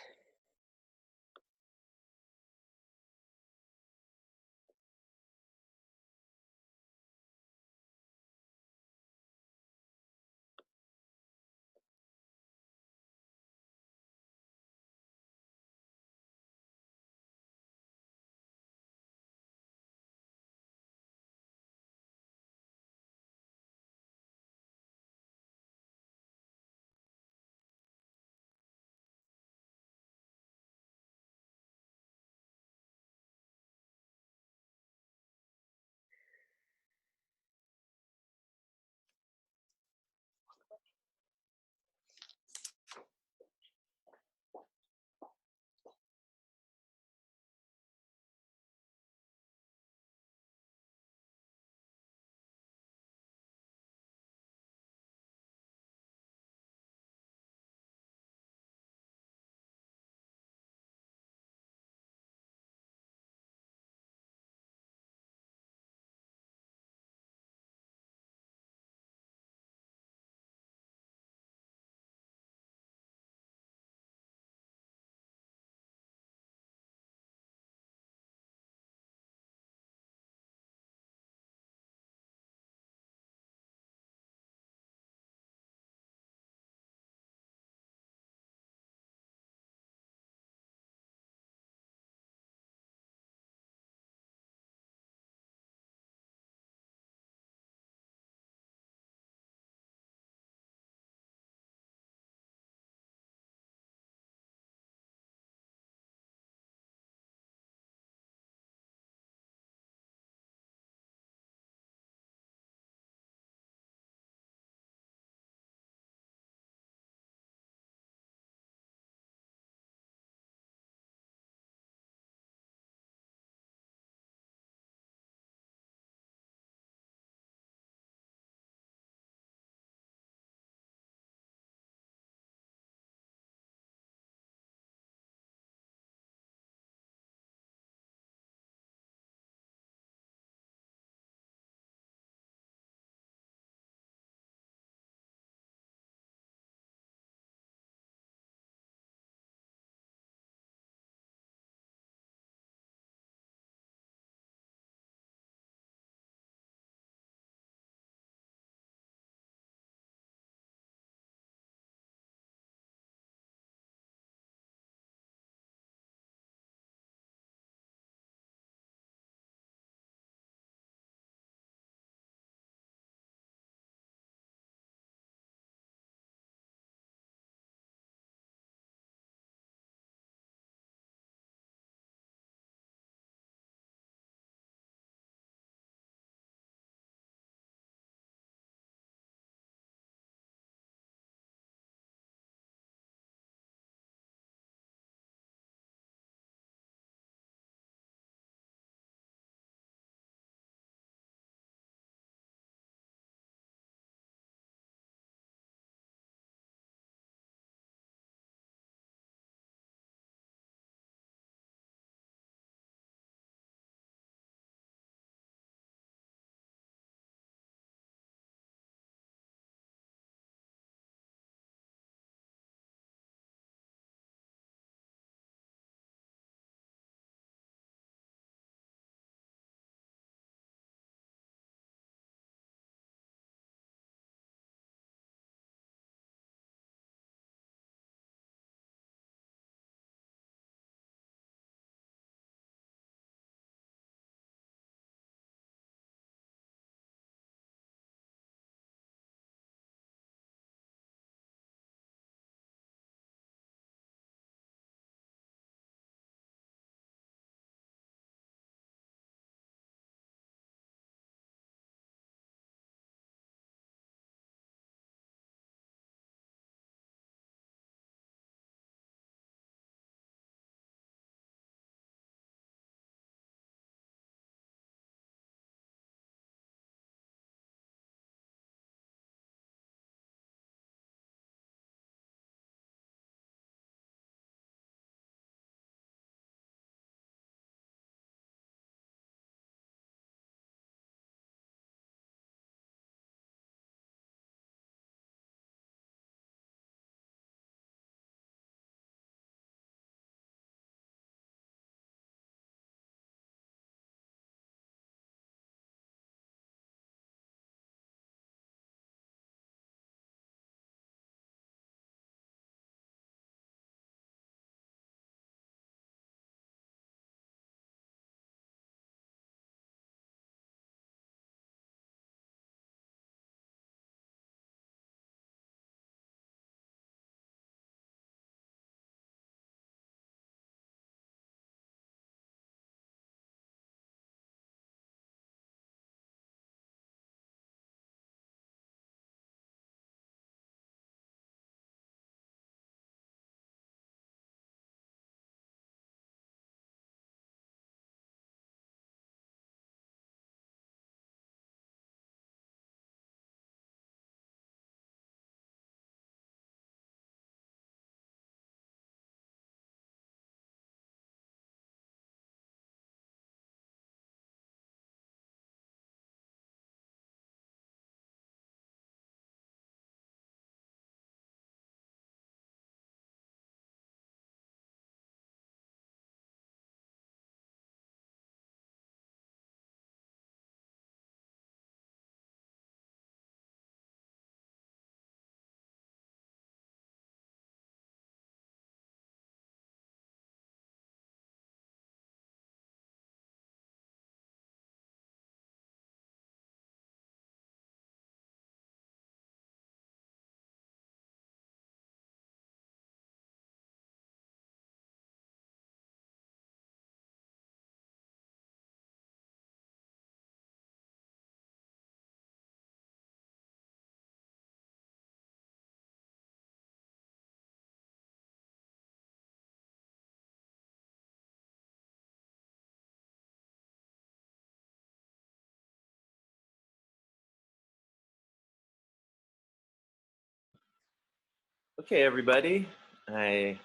Okay, everybody. I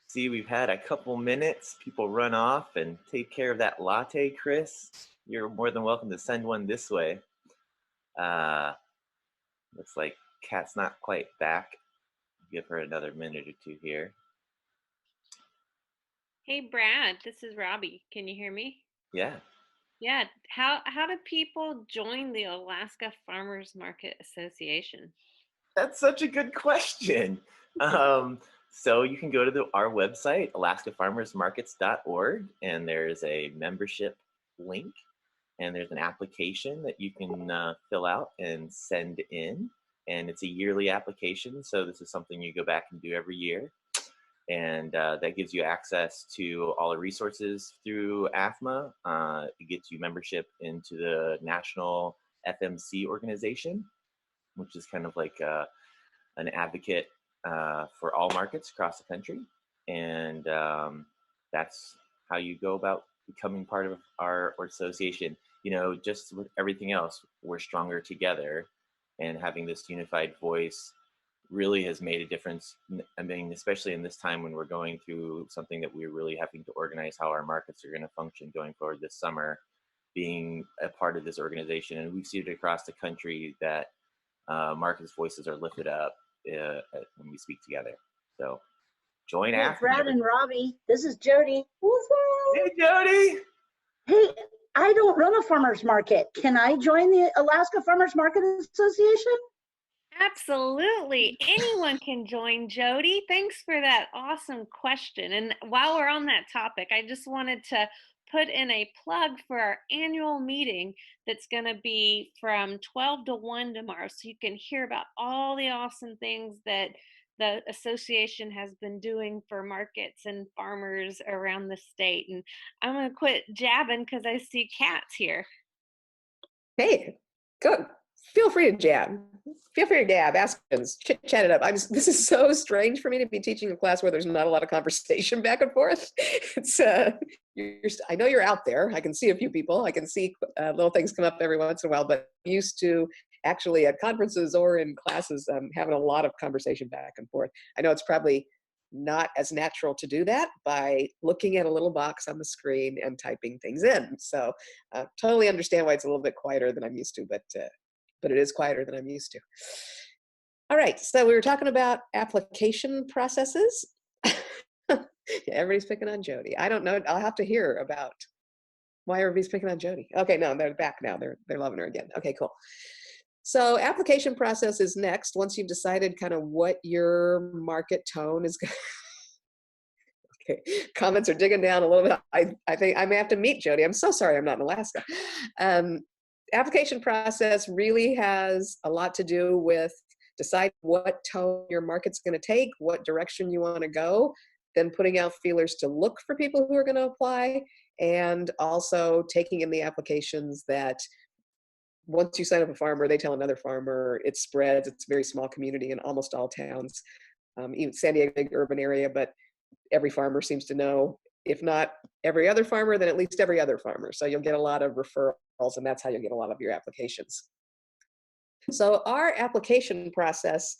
see we've had a couple minutes. People run off and take care of that latte, Chris. You're more than welcome to send one this way. Uh, looks like Kat's not quite back. Give her another minute or two here. Hey, Brad, this is Robbie. Can you hear me? Yeah. Yeah. How do people join the Alaska Farmers Market Association? That's such a good question. So you can go to our website, alaskafarmersmarkets.org, and there's a membership link, and there's an application that you can fill out and send in. And it's a yearly application, so this is something you go back and do every year. And that gives you access to all the resources through AFMA. It gets you membership into the National FMC organization, which is kind of like an advocate for all markets across the country. And that's how you go about becoming part of our association. You know, just with everything else, we're stronger together, and having this unified voice really has made a difference. I mean, especially in this time when we're going through something that we're really having to organize how our markets are going to function going forward this summer, being a part of this organization. And we've seen it across the country that markets' voices are lifted up when we speak together. So join Hey, AFMA. Brad and Robbie, this is Jody. What's up? Hey, Jody. Hey, I don't run a farmer's market. Can I join the Alaska Farmers Market Association? Absolutely. Anyone can join, Jody. Thanks for that awesome question. And while we're on that topic, I just wanted to put in a plug for our annual meeting that's going to be from 12 to 1 tomorrow. So you can hear about all the awesome things that the association has been doing for markets and farmers around the state. And I'm going to quit jabbing because I see Kat's here. Hey, go. Feel free to jab. Feel free to gab, ask questions, chat it up. This is so strange for me to be teaching a class where there's not a lot of conversation back and forth. It's I know you're out there. I can see a few people. I can see little things come up every once in a while, but I'm used to actually at conferences or in classes having a lot of conversation back and forth. I know it's probably not as natural to do that by looking at a little box on the screen and typing things in. So totally understand why it's a little bit quieter than I'm used to, but it is quieter than I'm used to. All right, so we were talking about application processes. Yeah, everybody's picking on Jody. I don't know, I'll have to hear about why everybody's picking on Jody. Okay, no, they're back now. They're loving her again. Okay, cool. So application process is next. Once you've decided kind of what your market tone is going to. Okay, comments are digging down a little bit. I think I may have to meet Jody. I'm so sorry I'm not in Alaska. Application process really has a lot to do with decide what tone your market's going to take, what direction you want to go, then putting out feelers to look for people who are going to apply, and also taking in the applications that once you sign up a farmer, they tell another farmer, it spreads. It's a very small community in almost all towns. Even San Diego, big urban area, but every farmer seems to know, if not every other farmer, then at least every other farmer. So you'll get a lot of referrals, and that's how you'll get a lot of your applications. So our application process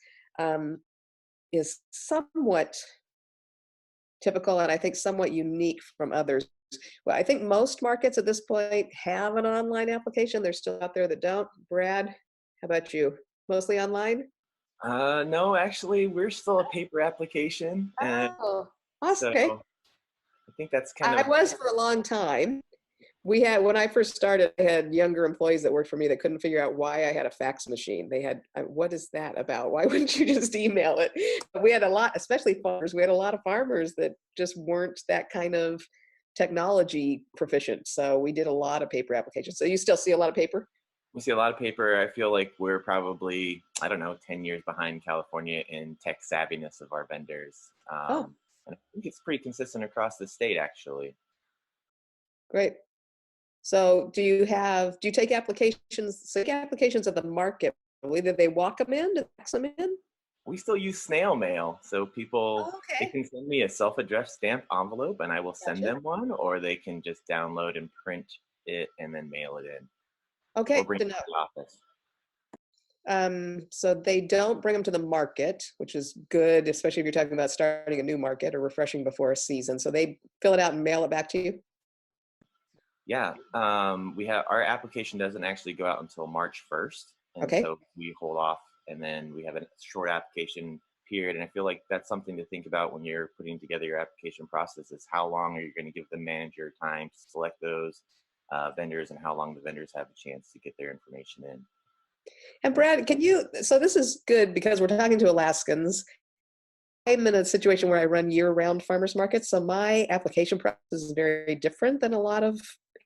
is somewhat typical and I think somewhat unique from others. Well, I think most markets at this point have an online application. There's still out there that don't. Brad, how about you? Mostly online? No, actually, we're still a paper application. And Oh, so okay. I think that's kind of. I was for a long time. We had, when I first started, I had younger employees that worked for me that couldn't figure out why I had a fax machine. They had, what is that about? Why wouldn't you just email it? But we had a lot, especially farmers, we had a lot of farmers that just weren't that kind of technology proficient. So we did a lot of paper applications. So you still see a lot of paper? We see a lot of paper. I feel like we're probably, I don't know, 10 years behind California in tech savviness of our vendors. And I think it's pretty consistent across the state, actually. Great. So do you take applications of the market? Either they walk them in, fax them in? We still use snail mail. So people, they Okay. can send me a self-addressed stamped envelope and I will send Gotcha. them one, or they can just download and print it and then mail it in. Okay, Or bring to it know. to the office. So they don't bring them to the market, which is good, especially if you're talking about starting a new market or refreshing before a season. So they fill it out and mail it back to you? Yeah, we have our application doesn't actually go out until March 1st, and Okay. so we hold off, and then we have a short application period. And I feel like that's something to think about when you're putting together your application process: is how long are you going to give the manager time to select those vendors, and how long the vendors have a chance to get their information in. And Brad, can you, so this is good because we're talking to Alaskans. I'm in a situation where I run year-round farmers markets, so my application process is very different than a lot of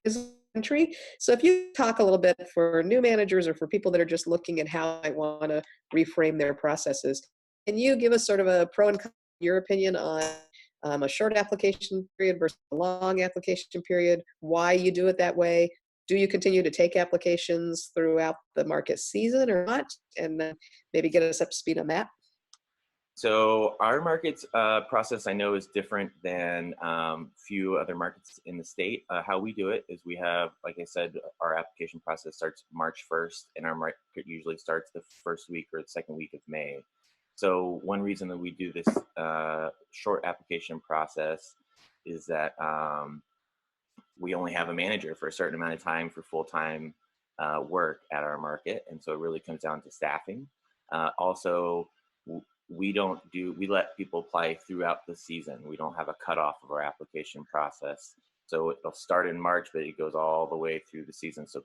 this country. So if you talk a little bit for new managers or for people that are just looking at how I want to reframe their processes, can you give us sort of a pro and con, your opinion on a short application period versus a long application period, why you do it that way? Do you continue to take applications throughout the market season or not? And then maybe get us up to speed on that. So our markets process, I know, is different than few other markets in the state. How we do it is we have, like I said, our application process starts March 1st, and our market usually starts the first week or the second week of May. So one reason that we do this short application process is that we only have a manager for a certain amount of time for full-time work at our market, and so it really comes down to staffing. Also, we let people apply throughout the season. We don't have a cutoff of our application process. So it'll start in March, but it goes all the way through the season. So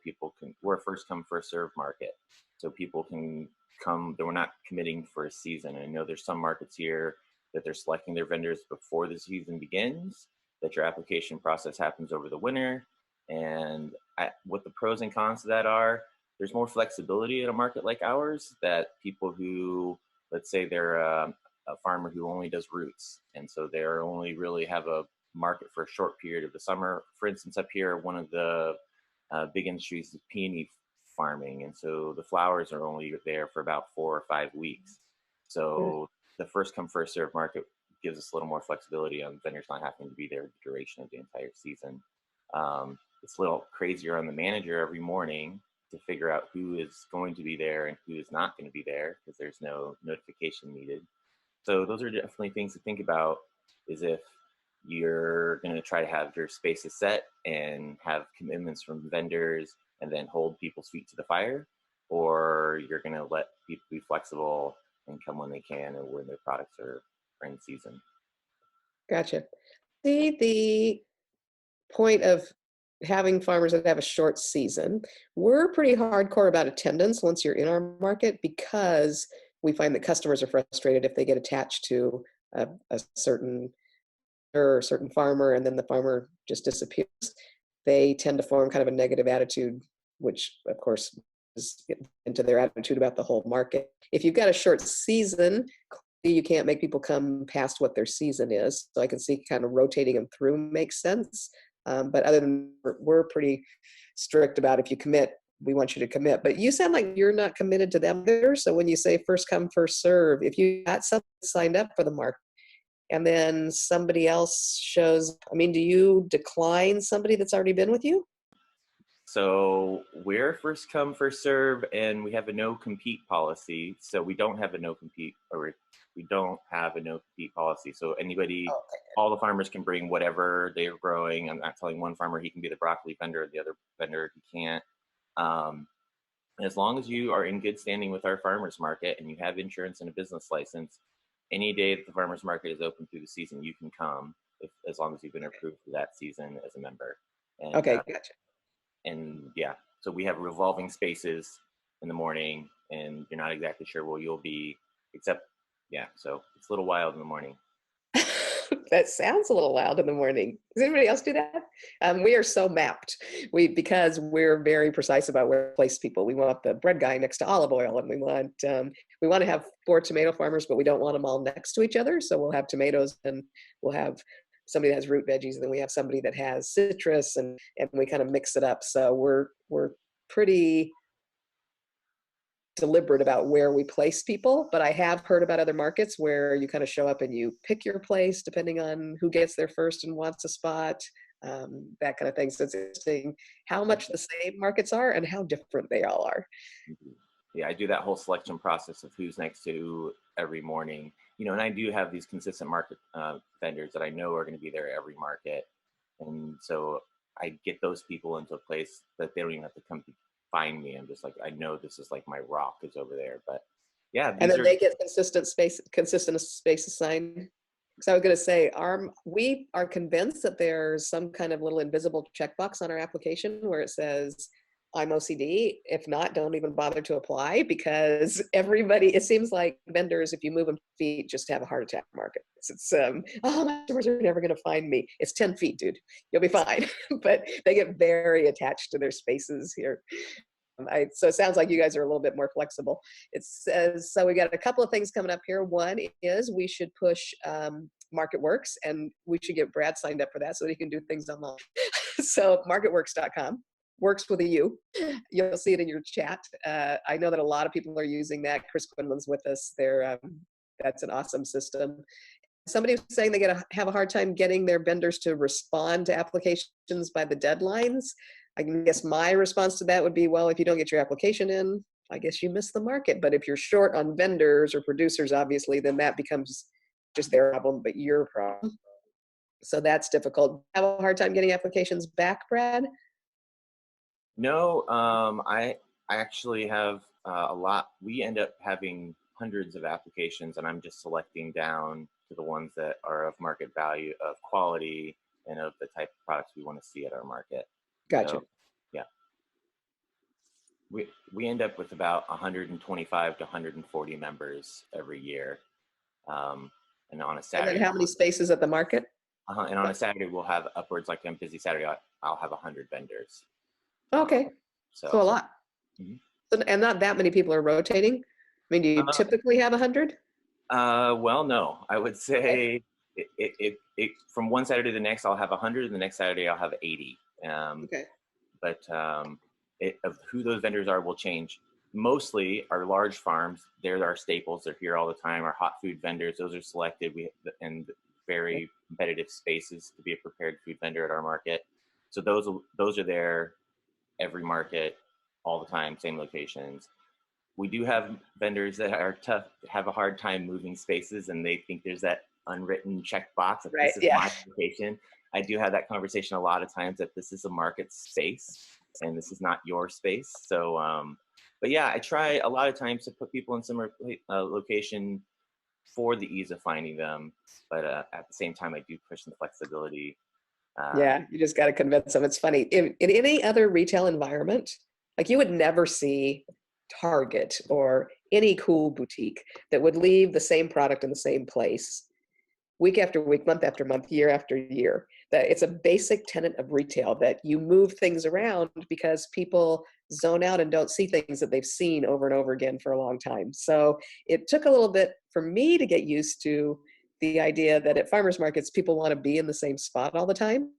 we're a first come, first serve market. So people can come, we're not committing for a season. And I know there's some markets here that they're selecting their vendors before the season begins, that your application process happens over the winter. And what the pros and cons of that are, there's more flexibility in a market like ours, that people who, let's say they're a farmer who only does roots, and so they only really have a market for a short period of the summer. For instance, up here, one of the big industries is peony farming, and so the flowers are only there for about 4 or 5 weeks. So the first come, first serve market gives us a little more flexibility on vendors not having to be there the duration of the entire season. It's a little crazier on the manager every morning to figure out who is going to be there and who is not going to be there, because there's no notification needed. So those are definitely things to think about, is if you're going to try to have your spaces set and have commitments from vendors and then hold people's feet to the fire, or you're going to let people be flexible and come when they can or when their products are in season. Gotcha. See the point of having farmers that have a short season. We're pretty hardcore about attendance once you're in our market, because we find that customers are frustrated if they get attached to a certain farmer and then the farmer just disappears. They tend to form kind of a negative attitude, which of course is into their attitude about the whole market. If you've got a short season, you can't make people come past what their season is. So I can see kind of rotating them through makes sense. But other than, we're pretty strict about, if you commit, we want you to commit. But you sound like you're not committed to them there. So when you say first come, first serve, if you got somebody signed up for the market and then somebody else shows, I mean, do you decline somebody that's already been with you? So we're first come, first serve, and we have a no compete policy. So we don't have a no compete, or we don't have a no compete policy. So anybody, all the farmers can bring whatever they're growing. I'm not telling one farmer he can be the broccoli vendor, or the other vendor he can't. As long as you are in good standing with our farmers market and you have insurance and a business license, any day that the farmers market is open through the season, you can come, as long as you've been approved for that season as a member. And, okay, gotcha. And yeah, so we have revolving spaces in the morning, and you're not exactly sure where you'll be, except, yeah, so it's a little wild in the morning. That sounds a little loud in the morning. Does anybody else do that? We are so mapped. Because we're very precise about where to place people. We want the bread guy next to olive oil, and we want to have 4 tomato farmers, but we don't want them all next to each other. So we'll have tomatoes, and we'll have somebody that has root veggies, and then we have somebody that has citrus, and we kind of mix it up. So we're pretty deliberate about where we place people. But I have heard about other markets where you kind of show up and you pick your place depending on who gets there first and wants a spot, that kind of thing. So it's interesting how much the same markets are and how different they all are. Yeah, I do that whole selection process of who's next to who every morning. You know, and I do have these consistent market vendors that I know are going to be there every market. And so I get those people into a place that they don't even have to come to find me. I'm just like, I know this is like my rock is over there. But yeah, And these then are, they get consistent space assigned. So I was going to say, we are convinced that there's some kind of little invisible checkbox on our application where it says, I'm OCD. If not, don't even bother to apply, because everybody, it seems like vendors, if you move them feet, just have a heart attack market. Oh, my customers are never going to find me. It's 10 feet, dude. You'll be fine. But they get very attached to their spaces here. So it sounds like you guys are a little bit more flexible. It says, so we got a couple of things coming up here. One is we should push MarketWorks, and we should get Brad signed up for that so that he can do things online. So marketworks.com. Works with a U. You'll see it in your chat. I know that a lot of people are using that. Chris Quinlan's with us. That's an awesome system. Somebody was saying they have a hard time getting their vendors to respond to applications by the deadlines. I guess my response to that would be, well, if you don't get your application in, I guess you missed the market. But if you're short on vendors or producers, obviously, then that becomes just their problem, but your problem. So that's difficult. Have a hard time getting applications back, Brad? no, I actually have a lot. We end up having hundreds of applications, and I'm just selecting down to the ones that are of market value, of quality, and of the type of products we want to see at our market. Gotcha. So, yeah. We end up with about 125 to 140 members every year. And on a Saturday. And then how many spaces at the market? And on a Saturday, we'll have upwards, like on busy Saturday, I'll have 100 vendors. Okay, so a lot. Mm-hmm. And not that many people are rotating? I mean, do you typically have 100? Well, no. I would say it from one Saturday to the next, I'll have 100, and the next Saturday I'll have 80. Okay. But of who those vendors are will change. Mostly our large farms, they're our staples. They're here all the time. Our hot food vendors, those are selected. And very competitive spaces to be a prepared food vendor at our market. So those are there every market, all the time, same locations. We do have vendors that are tough, have a hard time moving spaces, and they think there's that unwritten checkbox of Right, this is my location. I do have that conversation a lot of times that this is a market space and this is not your space. So, but yeah, I try a lot of times to put people in similar location for the ease of finding them. But at the same time, I do push some flexibility. Yeah, you just got to convince them. It's funny. In any other retail environment, like you would never see Target or any cool boutique that would leave the same product in the same place week after week, month after month, year after year. That it's a basic tenet of retail that you move things around because people zone out and don't see things that they've seen over and over again for a long time. So it took a little bit for me to get used to the idea that at farmers markets, people want to be in the same spot all the time.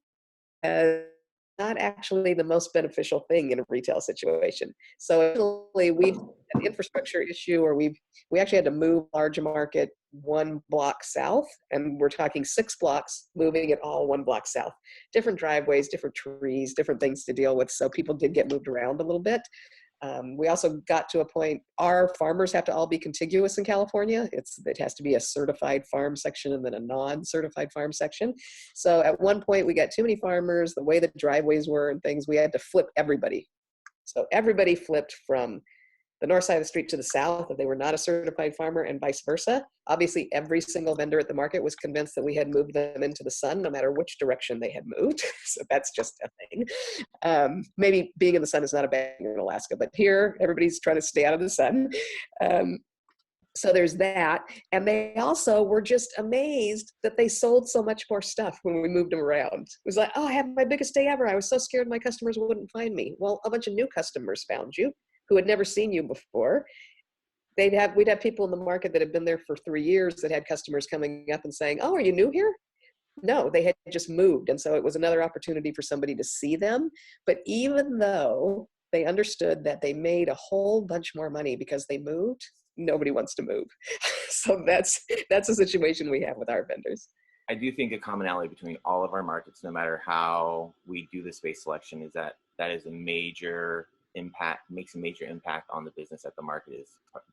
Not actually the most beneficial thing in a retail situation. So we've an infrastructure issue, or we actually had to move large market 1 block south, and we're talking 6 blocks, moving it all 1 block south. Different driveways, different trees, different things to deal with. So people did get moved around a little bit. We also got to a point, our farmers have to all be contiguous in California. It has to be a certified farm section and then a non-certified farm section. So at one point we got too many farmers, the way the driveways were and things, we had to flip everybody. So everybody flipped from the north side of the street to the south if they were not a certified farmer, and vice versa. Obviously, every single vendor at the market was convinced that we had moved them into the sun, no matter which direction they had moved. So that's just a thing. Maybe being in the sun is not a bad thing in Alaska, but here, everybody's trying to stay out of the sun. So there's that. And they also were just amazed that they sold so much more stuff when we moved them around. It was like, oh, I had my biggest day ever. I was so scared my customers wouldn't find me. Well, a bunch of new customers found you who had never seen you before. We'd have people in the market that had been there for 3 years that had customers coming up and saying, oh, are you new here? No, they had just moved. And so it was another opportunity for somebody to see them. But even though they understood that they made a whole bunch more money because they moved, nobody wants to move. So that's a situation we have with our vendors. I do think a commonality between all of our markets, no matter how we do the space selection, is that is a major makes a major impact on the business at the market is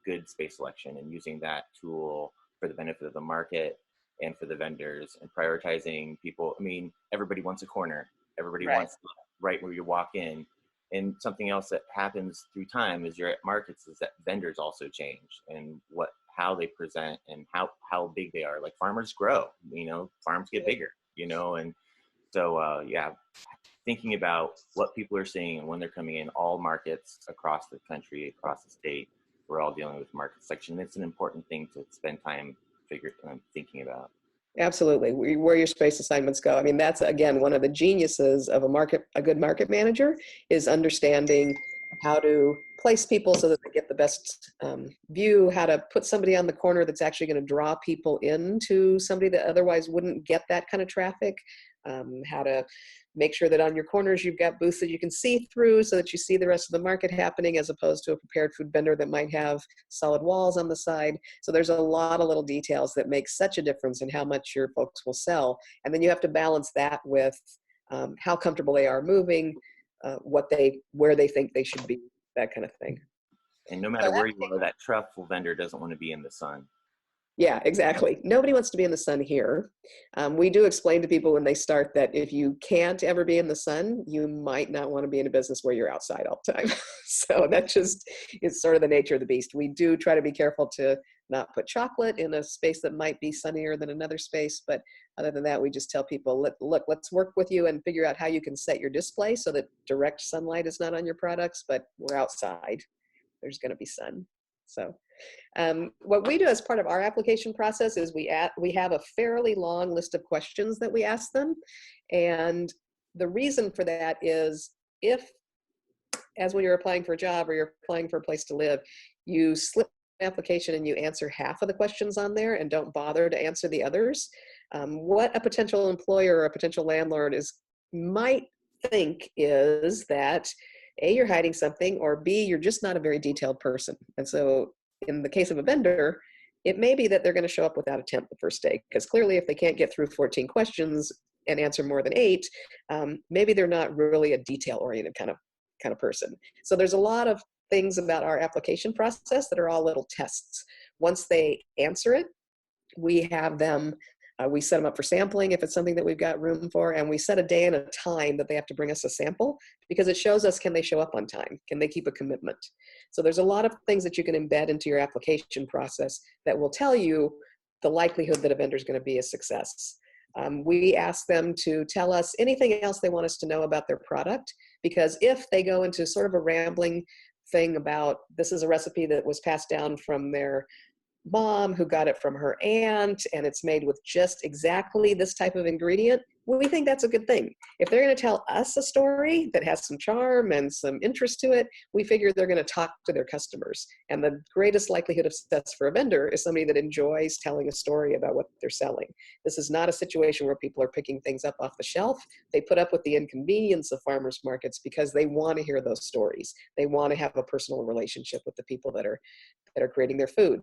good space selection, and using that tool for the benefit of the market and for the vendors, and prioritizing people. I mean, everybody wants a corner. Everybody Right. wants right where you walk in. And something else that happens through time is you're at markets is that vendors also change, and how they present and how big they are. Like farmers grow, farms get bigger, and so yeah, thinking about what people are seeing and when they're coming in, all markets across the country, across the state, we're all dealing with market selection. It's an important thing to spend time thinking about. Absolutely. Where your space assignments go. I mean, that's, again, one of the geniuses of a good market manager is understanding how to place people so that they get the best view, how to put somebody on the corner that's actually going to draw people into somebody that otherwise wouldn't get that kind of traffic, how to make sure that on your corners you've got booths that you can see through so that you see the rest of the market happening, as opposed to a prepared food vendor that might have solid walls on the side. So there's a lot of little details that make such a difference in how much your folks will sell. And then you have to balance that with how comfortable they are moving, where they think they should be, that kind of thing. And no matter where you are, that truffle vendor doesn't want to be in the sun. Yeah, exactly. Nobody wants to be in the sun here. We do explain to people when they start that if you can't ever be in the sun, you might not want to be in a business where you're outside all the time. So that just is sort of the nature of the beast. We do try to be careful to not put chocolate in a space that might be sunnier than another space. But other than that, we just tell people, look, let's work with you and figure out how you can set your display so that direct sunlight is not on your products, but we're outside. There's going to be sun. So what we do as part of our application process is we have a fairly long list of questions that we ask them. And the reason for that is if, as when you're applying for a job or you're applying for a place to live, you slip an application and you answer half of the questions on there and don't bother to answer the others, what a potential employer or a potential landlord might think is that A, you're hiding something, or B, you're just not a very detailed person. And so in the case of a vendor, it may be that they're going to show up without a temp the first day, because clearly if they can't get through 14 questions and answer more than 8, maybe they're not really a detail-oriented kind of person. So there's a lot of things about our application process that are all little tests. Once they answer it, we have them we set them up for sampling if it's something that we've got room for, and we set a day and a time that they have to bring us a sample, because it shows us, can they show up on time? Can they keep a commitment? So there's a lot of things that you can embed into your application process that will tell you the likelihood that a vendor is going to be a success. We ask them to tell us anything else they want us to know about their product, because if they go into sort of a rambling thing about, this is a recipe that was passed down from their mom who got it from her aunt, and it's made with just exactly this type of ingredient, we think that's a good thing. If they're going to tell us a story that has some charm and some interest to it, we figure they're going to talk to their customers. And the greatest likelihood of success for a vendor is somebody that enjoys telling a story about what they're selling. This is not a situation where people are picking things up off the shelf. They put up with the inconvenience of farmers markets because they want to hear those stories. They want to have a personal relationship with the people that are creating their food.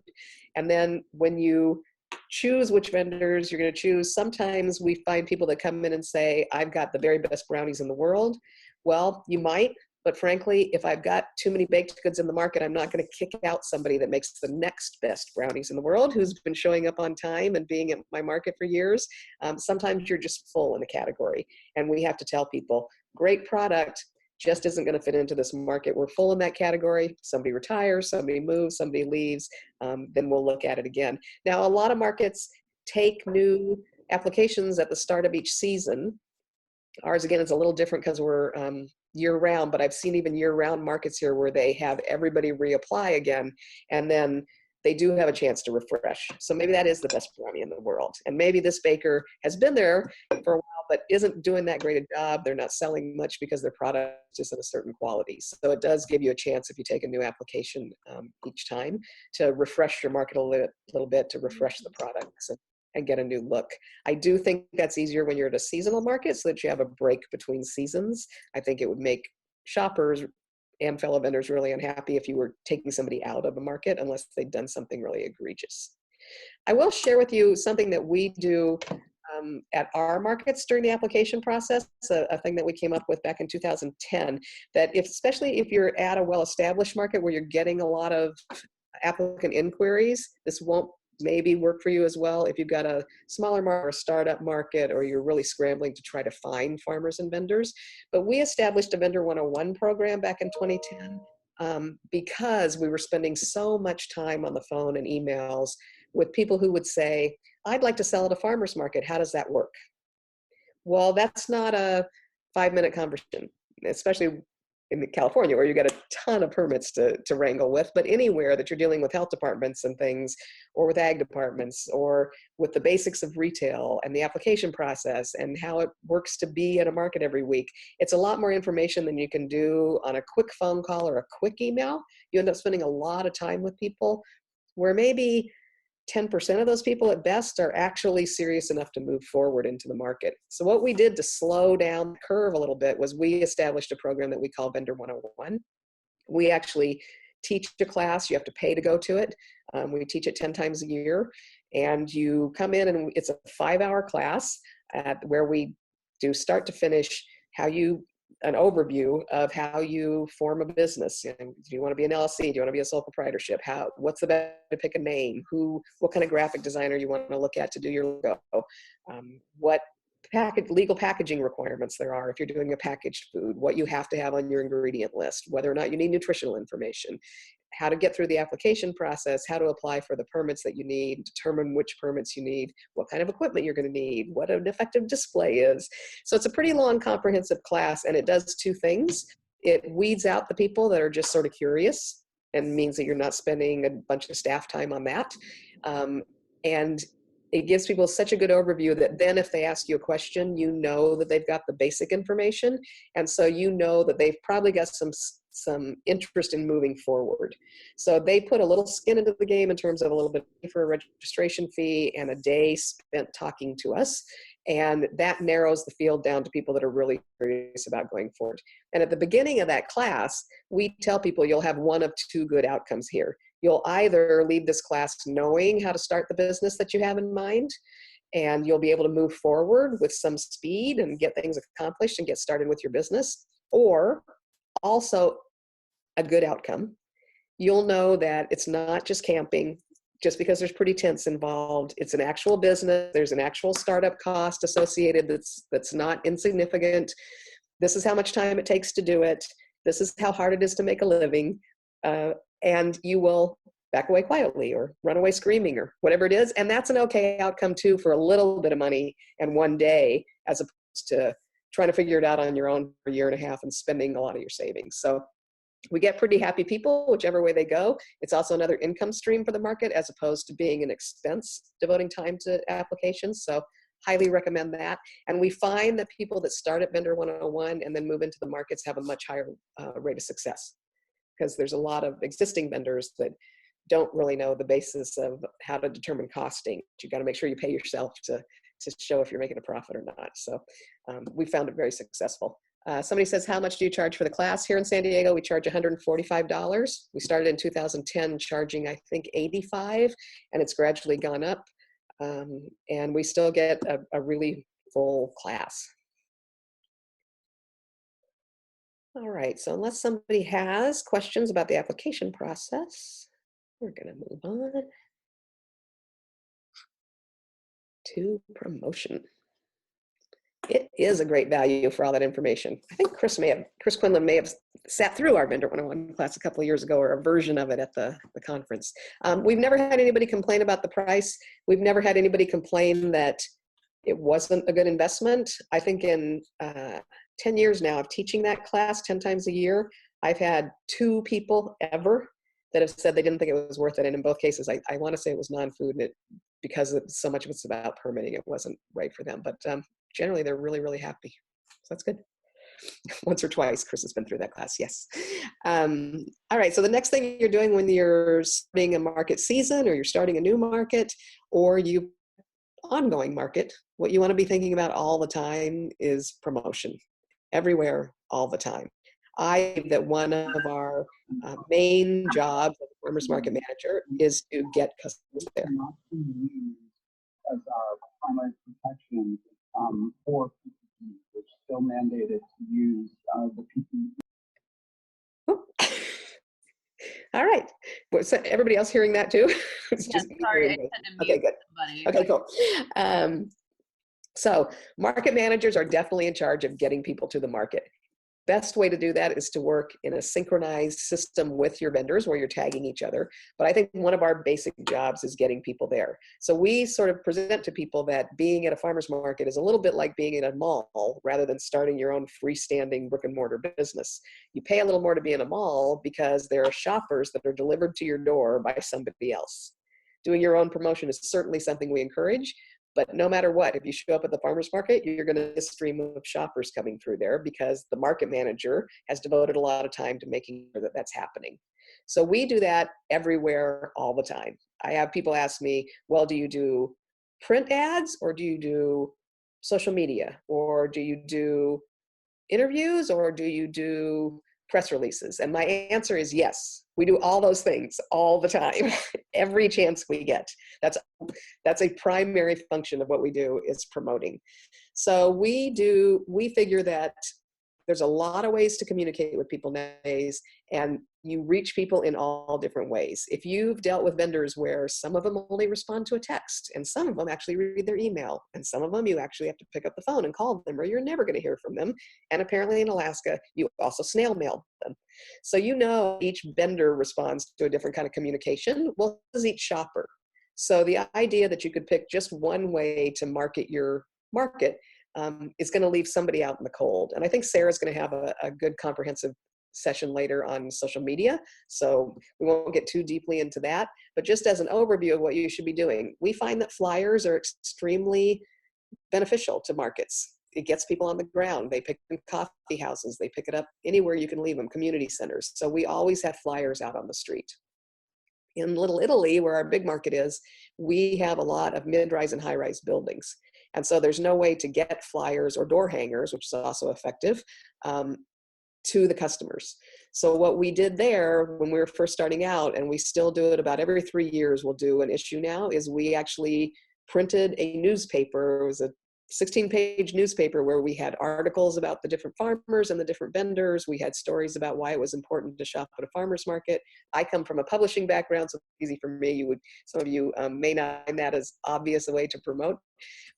And then when you choose which vendors you're going to choose, sometimes we find people that come in and say, I've got the very best brownies in the world. Well, you might, but frankly, if I've got too many baked goods in the market, I'm not going to kick out somebody that makes the next best brownies in the world, who's been showing up on time and being at my market for years. Sometimes you're just full in a category, and we have to tell people, great product, just isn't going to fit into this market. We're full in that category. Somebody retires, somebody moves, somebody leaves, then we'll look at it again. Now, a lot of markets take new applications at the start of each season. Ours, again, is a little different because we're year-round, but I've seen even year-round markets here where they have everybody reapply again, and then they do have a chance to refresh. So maybe that is the best brownie in the world. And maybe this baker has been there for a while, but isn't doing that great a job. They're not selling much because their product is at a certain quality. So it does give you a chance, if you take a new application each time, to refresh your market a little bit, to refresh the products and get a new look. I do think that's easier when you're at a seasonal market, so that you have a break between seasons. I think it would make shoppers and fellow vendors really unhappy if you were taking somebody out of a market unless they'd done something really egregious. I will share with you something that we do at our markets during the application process, a thing that we came up with back in 2010, that especially if you're at a well-established market where you're getting a lot of applicant inquiries, this won't maybe work for you as well if you've got a smaller market or a startup market, or you're really scrambling to try to find farmers and vendors. But we established a Vendor 101 program back in 2010 because we were spending so much time on the phone and emails with people who would say, I'd like to sell at a farmer's market. How does that work? Well, that's not a 5-minute conversation, especially in California where you got a ton of permits to wrangle with, but anywhere that you're dealing with health departments and things, or with ag departments, or with the basics of retail and the application process and how it works to be at a market every week, it's a lot more information than you can do on a quick phone call or a quick email. You end up spending a lot of time with people where maybe 10% of those people at best are actually serious enough to move forward into the market. So what we did to slow down the curve a little bit was we established a program that we call Vendor 101. We actually teach a class. You have to pay to go to it. We teach it 10 times a year, and you come in and it's a 5-hour class where we do start to finish an overview of how you form a business. Do you want to be an LLC? Do you want to be a sole proprietorship? What's the best to pick a name? What kind of graphic designer you want to look at to do your logo? What legal packaging requirements there are if you're doing a packaged food, what you have to have on your ingredient list, whether or not you need nutritional information, how to get through the application process, how to apply for the permits that you need, determine which permits you need, what kind of equipment you're going to need, what an effective display is. So it's a pretty long, comprehensive class, and it does 2 things. It weeds out the people that are just sort of curious, and means that you're not spending a bunch of staff time on that. And it gives people such a good overview that then if they ask you a question, you know that they've got the basic information. And so you know that they've probably got some interest in moving forward. So they put a little skin into the game in terms of a little bit for a registration fee and a day spent talking to us. And that narrows the field down to people that are really curious about going forward. And at the beginning of that class, we tell people you'll have one of 2 good outcomes here. You'll either leave this class knowing how to start the business that you have in mind, and you'll be able to move forward with some speed and get things accomplished and get started with your business. Or also a good outcome, you'll know that it's not just camping just because there's pretty tents involved. It's an actual business. There's an actual startup cost associated that's not insignificant. This is how much time it takes to do it. This is how hard it is to make a living. And you will back away quietly or run away screaming or whatever it is. And that's an okay outcome too for a little bit of money and one day, as opposed to trying to figure it out on your own for a year and a half and spending a lot of your savings. So we get pretty happy people, whichever way they go. It's also another income stream for the market as opposed to being an expense devoting time to applications. So highly recommend that. And we find that people that start at Vendor 101 and then move into the markets have a much higher rate of success, because there's a lot of existing vendors that don't really know the basis of how to determine costing. You got to make sure you pay yourself to show if you're making a profit or not. So we found it very successful. Somebody says, how much do you charge for the class? Here in San Diego, we charge $145. We started in 2010 charging, I think, $85, and it's gradually gone up. And we still get a really full class. All right, so unless somebody has questions about the application process, we're gonna move on to promotion. It is a great value for all that information. I think Chris Quinlan may have sat through our Vendor 101 class a couple of years ago, or a version of it at the conference. We've never had anybody complain about the price. We've never had anybody complain that it wasn't a good investment. I think in 10 years now of teaching that class 10 times a year, I've had 2 people ever that have said they didn't think it was worth it. And in both cases, I want to say it was non-food, and because so much of it's about permitting, it wasn't right for them. But generally, they're really, really happy. So that's good. Once or twice, Chris has been through that class, yes. All right, so the next thing you're doing when you're starting a market season, or you're starting a new market, or you ongoing market, what you want to be thinking about all the time is promotion. Everywhere, all the time. I think that one of our main jobs as a farmers market manager is to get customers there. as our primary protection for PPE. We're still mandated to use the PPE. All right. So everybody else hearing that too? It's Yes, just me sorry, I hearing had me. to Okay, mute good. somebody. Okay, cool. So market managers are definitely in charge of getting people to the market. Best way to do that is to work in a synchronized system with your vendors where you're tagging each other. But I think one of our basic jobs is getting people there. So we sort of present to people that being at a farmer's market is a little bit like being in a mall rather than starting your own freestanding brick and mortar business. You pay a little more to be in a mall because there are shoppers that are delivered to your door by somebody else. Doing your own promotion is certainly something we encourage. But no matter what, if you show up at the farmer's market, you're going to get a stream of shoppers coming through there because the market manager has devoted a lot of time to making sure that that's happening. So we do that everywhere all the time. I have people ask me, well, do you do print ads or do you do social media or do you do interviews or do you do press releases? And my answer is yes. We do all those things all the time, every chance we get. That's a primary function of what we do is promoting. So we figure that there's a lot of ways to communicate with people nowadays, and you reach people in all different ways. If you've dealt with vendors where some of them only respond to a text, and some of them actually read their email, and some of them you actually have to pick up the phone and call them, or you're never going to hear from them. And apparently in Alaska, you also snail mail them. So each vendor responds to a different kind of communication. Well, so does each shopper. So the idea that you could pick just one way to market your market is going to leave somebody out in the cold. And I think Sarah's going to have a good comprehensive session later on social media. So we won't get too deeply into that, but just as an overview of what you should be doing, we find that flyers are extremely beneficial to markets. It gets people on the ground. They pick them in coffee houses. They pick it up anywhere you can leave them, community centers. So we always have flyers out on the street. In Little Italy, where our big market is, we have a lot of mid-rise and high-rise buildings. And so there's no way to get flyers or door hangers, which is also effective, to the customers. So what we did there when we were first starting out, and we still do it about every 3 years, we'll do an issue now, is we actually printed a newspaper. It was a 16-page newspaper where we had articles about the different farmers and the different vendors. We had stories about why it was important to shop at a farmer's market. I come from a publishing background, so it's easy for me. Some of you may not find that as obvious a way to promote.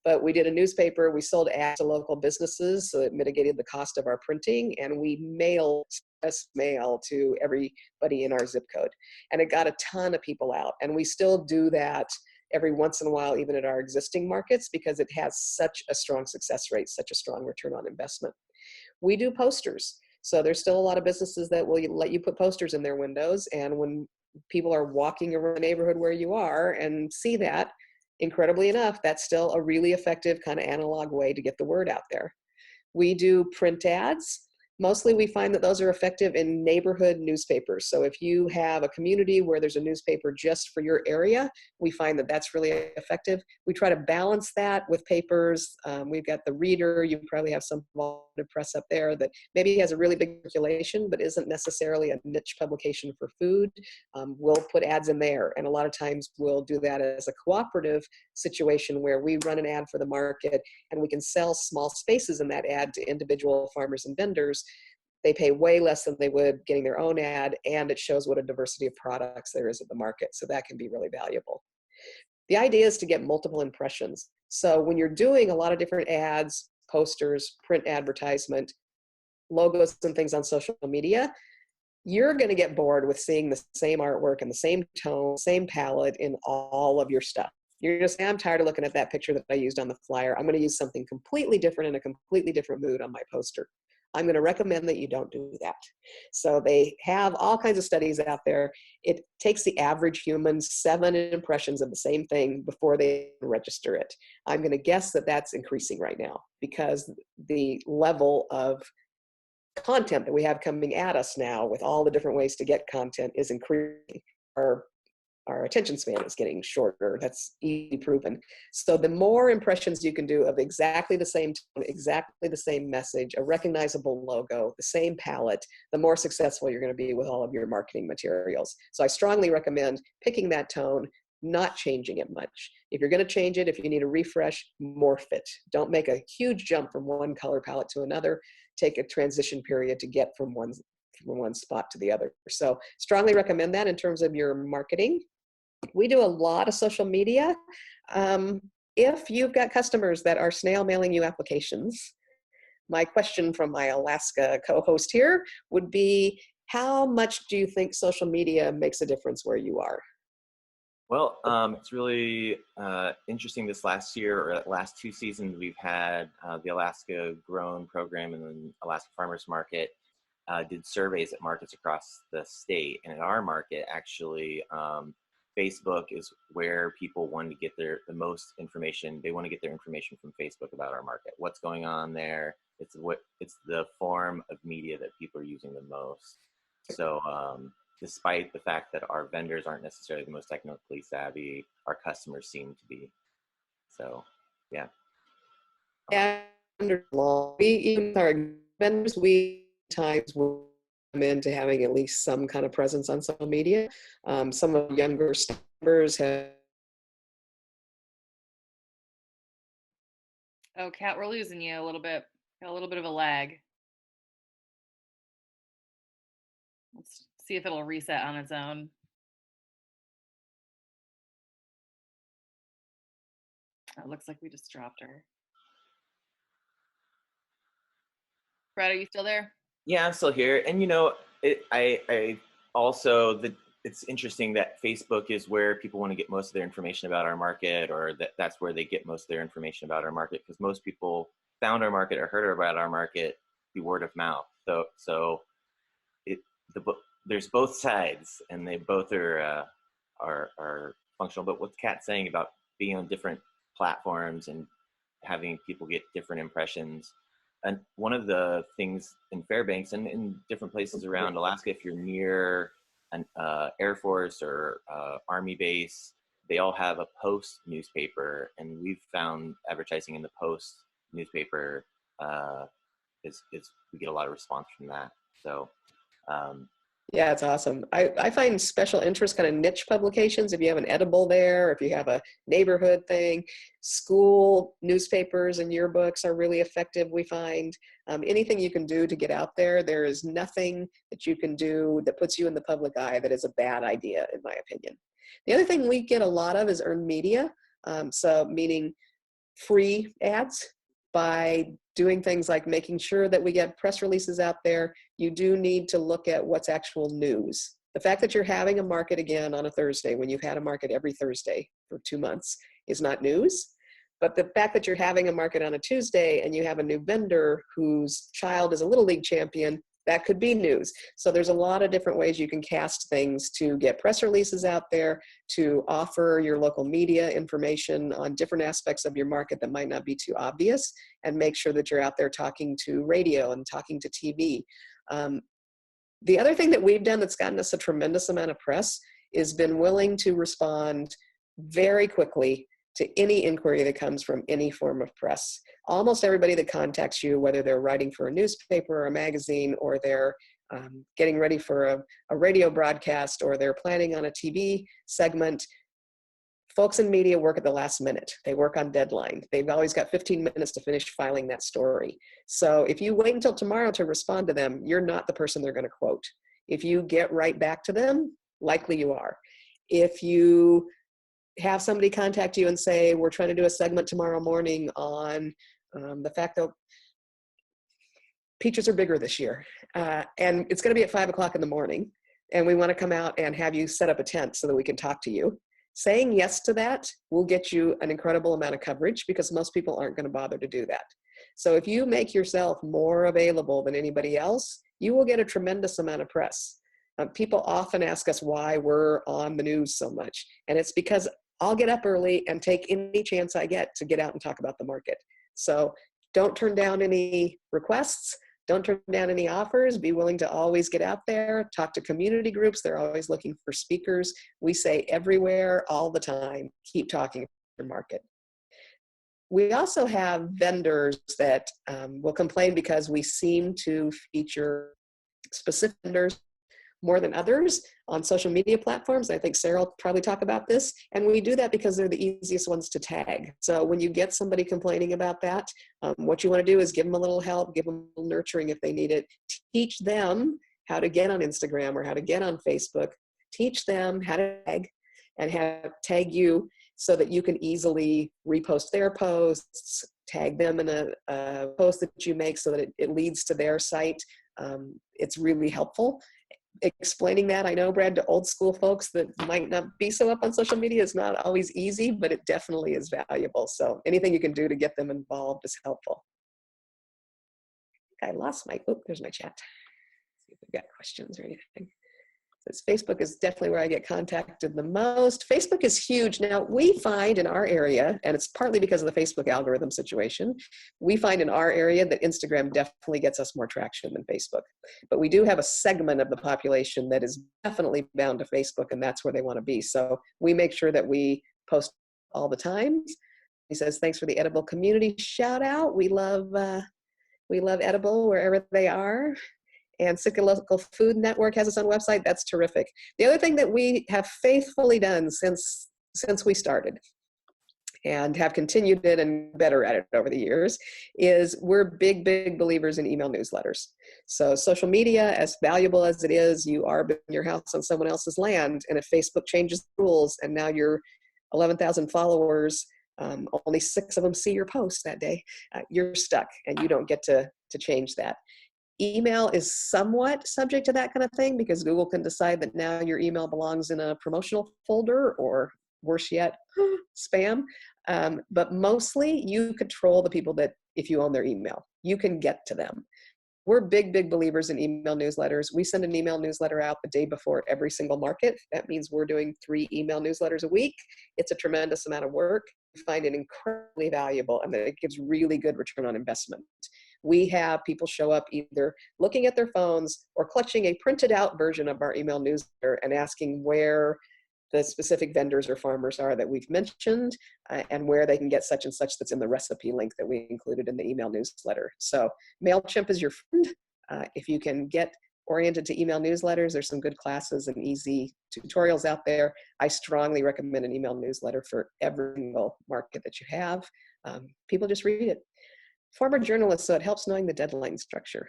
But we did a newspaper. We sold ads to local businesses, so it mitigated the cost of our printing. And we mailed mail to everybody in our zip code. And it got a ton of people out. And we still do that every once in a while, even at our existing markets, because it has such a strong success rate, such a strong return on investment. We do posters. So there's still a lot of businesses that will let you put posters in their windows. And when people are walking around the neighborhood where you are and see that, incredibly enough, that's still a really effective kind of analog way to get the word out there. We do print ads. Mostly we find that those are effective in neighborhood newspapers. So if you have a community where there's a newspaper just for your area, we find that that's really effective. We try to balance that with papers. We've got the Reader. You probably have some press up there that maybe has a really big circulation, but isn't necessarily a niche publication for food. We'll put ads in there. And a lot of times we'll do that as a cooperative situation where we run an ad for the market and we can sell small spaces in that ad to individual farmers and vendors. They pay way less than they would getting their own ad, and it shows what a diversity of products there is at the market. So that can be really valuable. The idea is to get multiple impressions. So when you're doing a lot of different ads, posters, print advertisement, logos and things on social media, you're going to get bored with seeing the same artwork and the same tone, same palette in all of your stuff. You're just saying, I'm tired of looking at that picture that I used on the flyer. I'm going to use something completely different in a completely different mood on my poster. I'm going to recommend that you don't do that. So they have all kinds of studies out there. It takes the average human 7 impressions of the same thing before they register it. I'm going to guess that that's increasing right now because the level of content that we have coming at us now with all the different ways to get content is increasing. Our attention span is getting shorter. That's easily proven. So the more impressions you can do of exactly the same tone, exactly the same message, a recognizable logo, the same palette, the more successful you're going to be with all of your marketing materials. So I strongly recommend picking that tone, not changing it much. If you're going to change it, if you need a refresh, morph it. Don't make a huge jump from one color palette to another. Take a transition period to get from one spot to the other. So strongly recommend that in terms of your marketing. We do a lot of social media. If you've got customers that are snail mailing you applications, my question from my Alaska co-host here would be, how much do you think social media makes a difference where you are? Well, it's really interesting this last year, or last 2 seasons, we've had the Alaska Grown program and then Alaska Farmers Market did surveys at markets across the state. And in our market, actually, Facebook is where people want to get the most information. They want to get their information from Facebook about our market. What's going on there? It's the form of media that people are using the most. So despite the fact that our vendors aren't necessarily the most technically savvy, our customers seem to be. So, yeah. And even with our vendors, we times will come into having at least some kind of presence on social media. Some of the younger members have. Oh, Kat, we're losing you a little bit. Got a little bit of a lag. Let's see if it'll reset on its own. It looks like we just dropped her. Brad, are you still there? Yeah, I'm still here. And you know, I also, it's interesting that Facebook is where people want to get most of their information about our market, or that's where they get most of their information about our market, because most people found our market or heard about our market through word of mouth. So there's both sides, and they both are functional. But what Kat's saying about being on different platforms and having people get different impressions. And one of the things in Fairbanks and in different places around Alaska, if you're near an Air Force or Army base, they all have a Post newspaper, and we've found advertising in the Post newspaper is we get a lot of response from that. So yeah, it's awesome. I find special interest kind of niche publications. If you have an edible there, if you have a neighborhood thing, school newspapers and yearbooks are really effective, we find. Anything you can do to get out there, there is nothing that you can do that puts you in the public eye that is a bad idea, in my opinion. The other thing we get a lot of is earned media. So meaning free ads. By doing things like making sure that we get press releases out there, you do need to look at what's actual news. The fact that you're having a market again on a Thursday when you've had a market every Thursday for 2 months is not news. But the fact that you're having a market on a Tuesday and you have a new vendor whose child is a Little League champion, that could be news. So there's a lot of different ways you can cast things to get press releases out there, to offer your local media information on different aspects of your market that might not be too obvious, and make sure that you're out there talking to radio and talking to TV. The other thing that we've done that's gotten us a tremendous amount of press is been willing to respond very quickly to any inquiry that comes from any form of press. Almost everybody that contacts you, whether they're writing for a newspaper or a magazine, or they're getting ready for a radio broadcast, or they're planning on a TV segment, folks in media work at the last minute. They work on deadline. They've always got 15 minutes to finish filing that story. So if you wait until tomorrow to respond to them, you're not the person they're going to quote. If you get right back to them, likely you are. If you have somebody contact you and say, we're trying to do a segment tomorrow morning on the fact that peaches are bigger this year, and it's going to be at 5 o'clock in the morning, and we want to come out and have you set up a tent so that we can talk to you. Saying yes to that will get you an incredible amount of coverage, because most people aren't going to bother to do that. So if you make yourself more available than anybody else, you will get a tremendous amount of press. People often ask us why we're on the news so much, and it's because I'll get up early and take any chance I get to get out and talk about the market. So don't turn down any requests. Don't turn down any offers. Be willing to always get out there, talk to community groups. They're always looking for speakers. We say everywhere, all the time, keep talking about your market. We also have vendors that will complain because we seem to feature specific vendors more than others on social media platforms. I think Sarah will probably talk about this. And we do that because they're the easiest ones to tag. So when you get somebody complaining about that, what you want to do is give them a little help, give them a little nurturing if they need it. Teach them how to get on Instagram or how to get on Facebook. Teach them how to tag and tag you so that you can easily repost their posts, tag them in a post that you make so that it leads to their site. It's really helpful. Explaining that, I know, Brad, to old school folks that might not be so up on social media is not always easy, but it definitely is valuable. So anything you can do to get them involved is helpful. I lost my, oh, there's my chat. See if we've got questions or anything. Says Facebook is definitely where I get contacted the most. Facebook is huge. Now, we find in our area, and it's partly because of the Facebook algorithm situation, we find in our area that Instagram definitely gets us more traction than Facebook. But we do have a segment of the population that is definitely bound to Facebook, and that's where they want to be. So we make sure that we post all the time. He says, thanks for the edible community shout out. We love edible wherever they are. And Sitka Local Food Network has its own website. That's terrific. The other thing that we have faithfully done since we started and have continued it and better at it over the years is we're big believers in email newsletters. So social media, as valuable as it is, you are building your house on someone else's land. And if Facebook changes the rules and now you're 11,000 followers, only 6 of them see your post that day, you're stuck and you don't get to change that. Email is somewhat subject to that kind of thing because Google can decide that now your email belongs in a promotional folder or worse yet, spam. But mostly you control the people that, if you own their email, you can get to them. We're big believers in email newsletters. We send an email newsletter out the day before every single market. That means we're doing 3 email newsletters a week. It's a tremendous amount of work. We find it incredibly valuable and that it gives really good return on investment. We have people show up either looking at their phones or clutching a printed out version of our email newsletter and asking where the specific vendors or farmers are that we've mentioned and where they can get such and such that's in the recipe link that we included in the email newsletter. So MailChimp is your friend. If you can get oriented to email newsletters, there's some good classes and easy tutorials out there. I strongly recommend an email newsletter for every single market that you have. People just read it. Former journalist, so it helps knowing the deadline structure.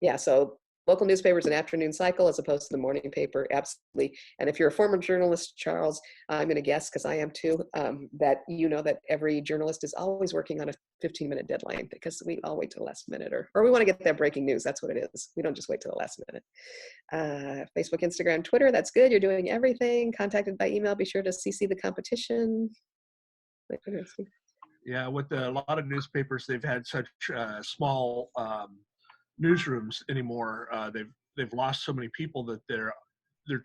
Yeah, so local newspapers an afternoon cycle as opposed to the morning paper, absolutely. And if you're a former journalist, Charles, I'm going to guess, because I am too, that you know that every journalist is always working on a 15-minute deadline because we all wait till the last minute, or we want to get that breaking news. That's what it is. We don't just wait till the last minute. Facebook, Instagram, Twitter, that's good. You're doing everything. Contacted by email, be sure to CC the competition. Yeah, with a lot of newspapers, they've had such small newsrooms anymore. They've lost so many people that they're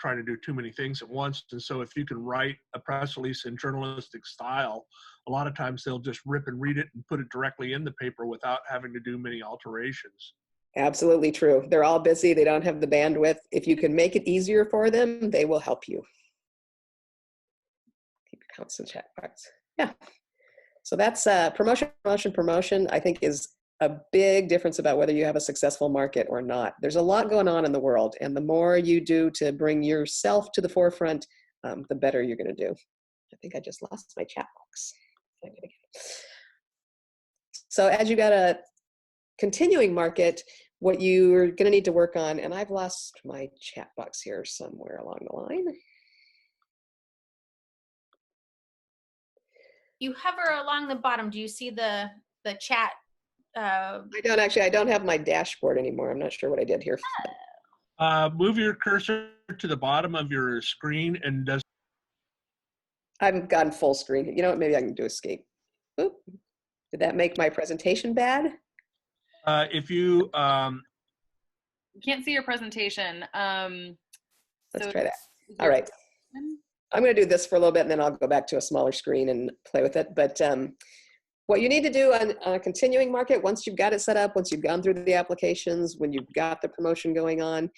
trying to do too many things at once. And so if you can write a press release in journalistic style, a lot of times they'll just rip and read it and put it directly in the paper without having to do many alterations. Absolutely true. They're all busy. They don't have the bandwidth. If you can make it easier for them, they will help you. Keep your comments in the chat box. Yeah. So that's promotion, I think is a big difference about whether you have a successful market or not. There's a lot going on in the world, and the more you do to bring yourself to the forefront, the better you're going to do. I think I just lost my chat box. So as you got a continuing market, what you're going to need to work on, and I've lost my chat box here somewhere along the line. You hover along the bottom. Do you see the chat? I don't have my dashboard anymore. I'm not sure what I did here. Move your cursor to the bottom of your screen and I've gone full screen. You know what? Maybe I can do escape. Oop. Did that make my presentation bad? if you Can't see your presentation. Let's try that. All right. I'm going to do this for a little bit and then I'll go back to a smaller screen and play with it. But what you need to do on a continuing market, once you've got it set up, once you've gone through the applications, when you've got the promotion going on,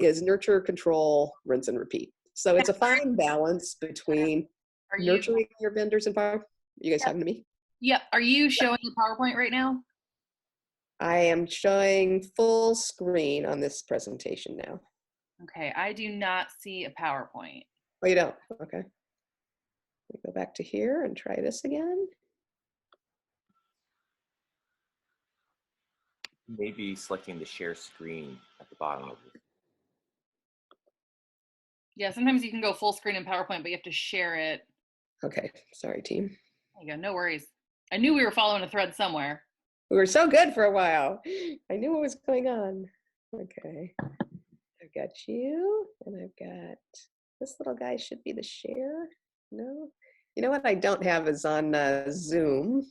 is nurture, control, rinse, and repeat. So it's a fine balance between nurturing your vendors and power. You guys talking to me? Yep. Are you showing the PowerPoint right now? I am showing full screen on this presentation now. Okay, I do not see a PowerPoint. Oh, you don't? Okay. Let me go back to here and try this again. Maybe selecting the share screen at the bottom of it. Yeah, sometimes you can go full screen in PowerPoint, but you have to share it. Okay, sorry, team. There you go, no worries. I knew we were following a thread somewhere. We were so good for a while. I knew what was going on. Okay, I've got you, and I've got this little guy should be the share. No, you know what I don't have is on Zoom.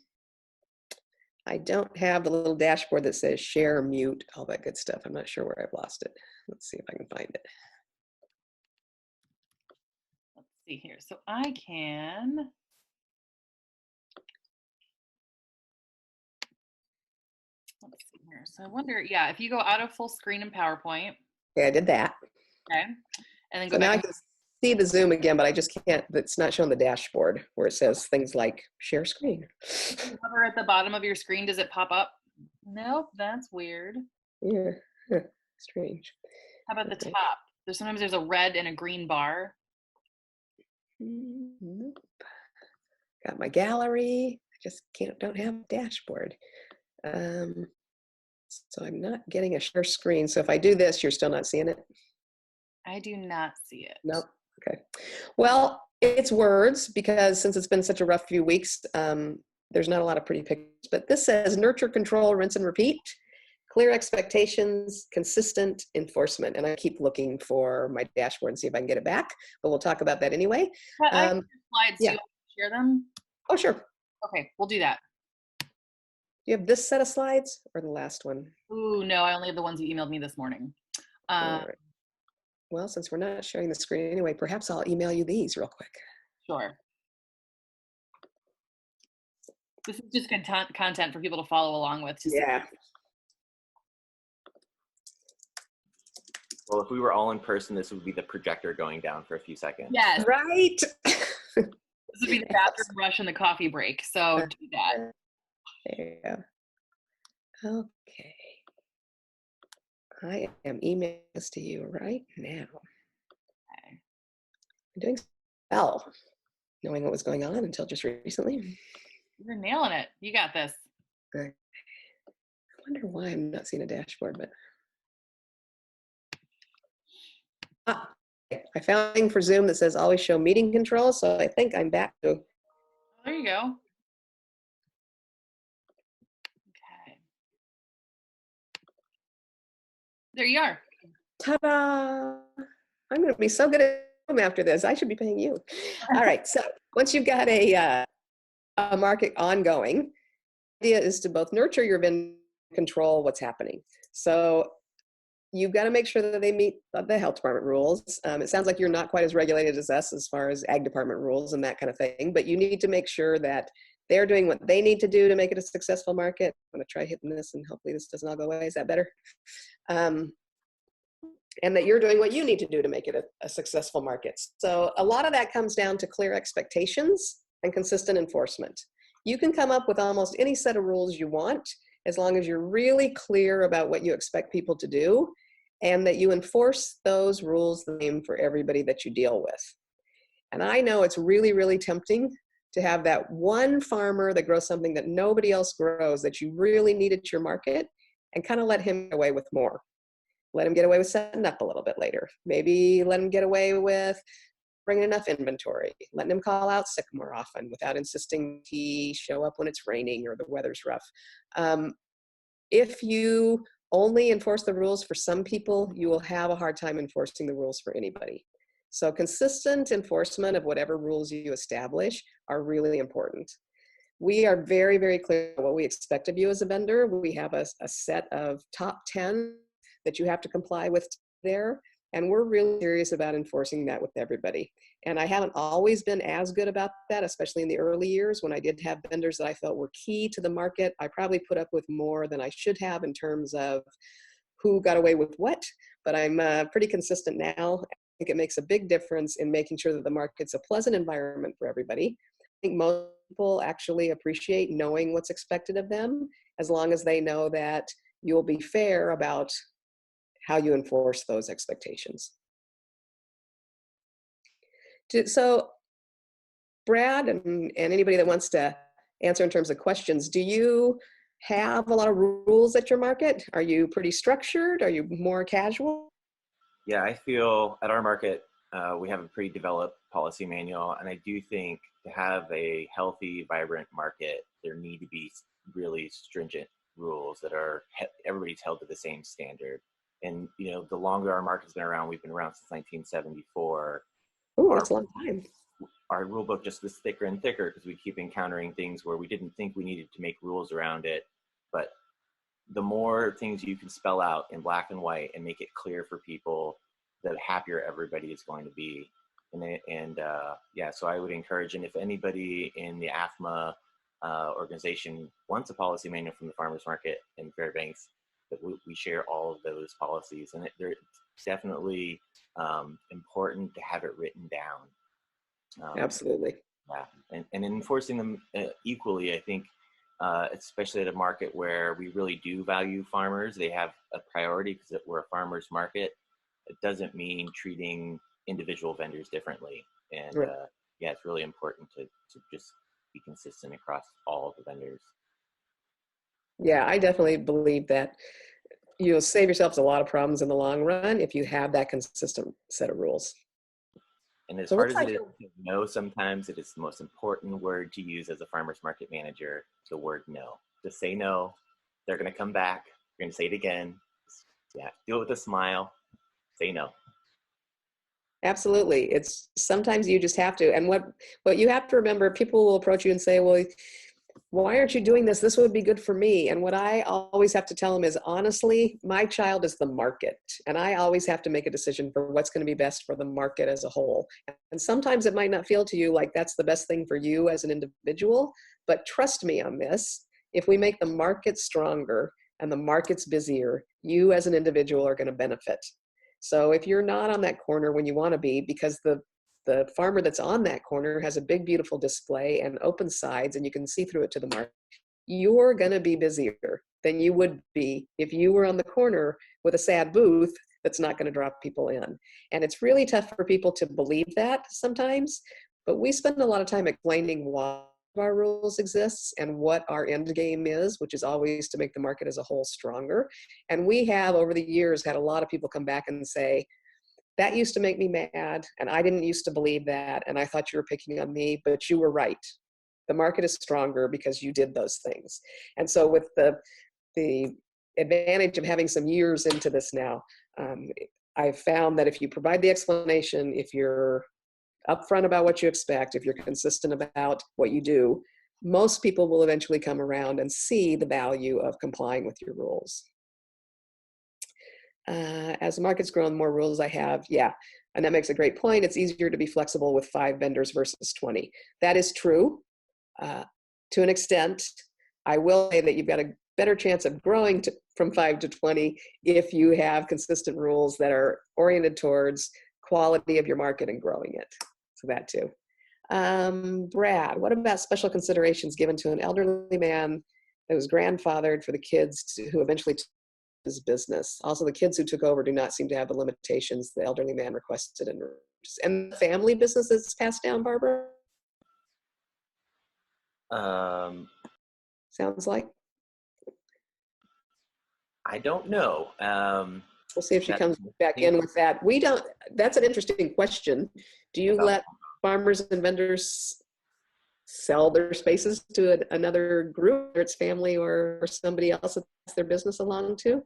I don't have the little dashboard that says share, mute, all that good stuff. I'm not sure where I've lost it. Let's see if I can find it. Let's see here. So I can. Let's see here. So I wonder, yeah, if you go out of full screen in PowerPoint. Okay, I did that. Okay. And then go So now I back. can see the Zoom again, but I just can't, it's not showing the dashboard where it says things like share screen. Hover at the bottom of your screen, does it pop up? Nope, that's weird. Yeah, huh, strange. How about the Okay. top? Sometimes there's a red and a green bar. Nope. Got my gallery. I just don't have a dashboard. So I'm not getting a share screen. So if I do this, you're still not seeing it? I do not see it. Nope. Okay. Well, it's words because since it's been such a rough few weeks, there's not a lot of pretty pictures, but this says nurture, control, rinse and repeat, clear expectations, consistent enforcement. And I keep looking for my dashboard and see if I can get it back, but we'll talk about that anyway. I have slides. Yeah. Do you want to share them? Oh, sure. Okay, we'll do that. Do you have this set of slides or the last one? Ooh, no, I only have the ones you emailed me this morning. All right. Well, since we're not sharing the screen anyway, perhaps I'll email you these real quick. Sure. This is just content for people to follow along with. Yeah. Well, if we were all in person, this would be the projector going down for a few seconds. Yes. Right. This would be the bathroom rush and the coffee break. So do that. There you go. Okay. I am emailing this to you right now. Okay. I'm doing well, knowing what was going on until just recently. You're nailing it. You got this. I wonder why I'm not seeing a dashboard, but I found a thing for Zoom that says always show meeting controls, so I think I'm back to. There you go. Okay. There you are. Ta-da! I'm going to be so good at Zoom after this. I should be paying you. All right. So once you've got a market ongoing, the idea is to both nurture your vendor, control what's happening. So you've got to make sure that they meet the health department rules. It sounds like you're not quite as regulated as us as far as ag department rules and that kind of thing, but you need to make sure that they're doing what they need to do to make it a successful market. I'm going to try hitting this and hopefully this doesn't all go away. Is that better? And that you're doing what you need to do to make it a successful market. So a lot of that comes down to clear expectations and consistent enforcement. You can come up with almost any set of rules you want, as long as you're really clear about what you expect people to do and that you enforce those rules the same for everybody that you deal with. And I know it's really, really tempting to have that one farmer that grows something that nobody else grows that you really need at your market and kind of let him get away with more. Let him get away with setting up a little bit later. Maybe let him get away with bringing enough inventory, letting him call out sick more often without insisting he show up when it's raining or the weather's rough. If you only enforce the rules for some people, you will have a hard time enforcing the rules for anybody. So consistent enforcement of whatever rules you establish are really important. We are very, very clear what we expect of you as a vendor. We have a set of top 10 that you have to comply with there. And we're really serious about enforcing that with everybody. And I haven't always been as good about that, especially in the early years when I did have vendors that I felt were key to the market. I probably put up with more than I should have in terms of who got away with what, but I'm pretty consistent now. I think it makes a big difference in making sure that the market's a pleasant environment for everybody. I think most people actually appreciate knowing what's expected of them, as long as they know that you'll be fair about how you enforce those expectations. So Brad and anybody that wants to answer in terms of questions, do you have a lot of rules at your market? Are you pretty structured? Are you more casual? Yeah, I feel at our market, we have a pretty developed policy manual, and I do think to have a healthy, vibrant market, there need to be really stringent rules that are, everybody's held to the same standard. And, you know, the longer our market's been around, we've been around since 1974. Oh, that's a long time. Our rule book just was thicker and thicker because we keep encountering things where we didn't think we needed to make rules around it. But the more things you can spell out in black and white and make it clear for people, the happier everybody is going to be. Yeah, so I would encourage, and if anybody in the AFMA organization wants a policy manual from the farmers market in Fairbanks, that we share all of those policies, and they're definitely important to have it written down. Absolutely. Yeah, and enforcing them equally, I think, especially at a market where we really do value farmers, they have a priority because we're a farmer's market. It doesn't mean treating individual vendors differently. And Right. Yeah, it's really important to just be consistent across all of the vendors. Yeah, I definitely believe that you'll save yourselves a lot of problems in the long run if you have that consistent set of rules. And as So hard what's as it is like- to know, sometimes it is the most important word to use as a farmer's market manager, the word no. Just say no. They're going to come back. You're going to say it again. Yeah, do it with a smile. Say no. Absolutely. It's sometimes you just have to. And what you have to remember, people will approach you and say, well, why aren't you doing this? This would be good for me. And what I always have to tell them is, honestly, my child is the market. And I always have to make a decision for what's going to be best for the market as a whole. And sometimes it might not feel to you like that's the best thing for you as an individual, but trust me on this. If we make the market stronger and the market's busier, you as an individual are going to benefit. So if you're not on that corner when you want to be, because the farmer that's on that corner has a big, beautiful display and open sides and you can see through it to the market, you're going to be busier than you would be if you were on the corner with a sad booth that's not going to draw people in. And it's really tough for people to believe that sometimes, but we spend a lot of time explaining why our rules exists and what our end game is, which is always to make the market as a whole stronger. And we have over the years had a lot of people come back and say, that used to make me mad, and I didn't used to believe that, and I thought you were picking on me, but you were right. The market is stronger because you did those things. And so with the advantage of having some years into this now, I've found that if you provide the explanation, if you're upfront about what you expect, if you're consistent about what you do, most people will eventually come around and see the value of complying with your rules. As the market's grown, more rules I have, yeah, and that makes a great point. It's easier to be flexible with 5 vendors versus 20. That is true to an extent. I will say that you've got a better chance of growing from 5 to 20 if you have consistent rules that are oriented towards quality of your market and growing it. So that too. Brad, what about special considerations given to an elderly man that was grandfathered for the kids who eventually took his business? Also, the kids who took over do not seem to have the limitations the elderly man requested. And the family business is passed down, Barbara? Sounds like. I don't know. We'll see if she comes back in with that. We don't, that's an interesting question. Do you let farmers and vendors sell their spaces to another group, whether it's family or somebody else that's their business along to?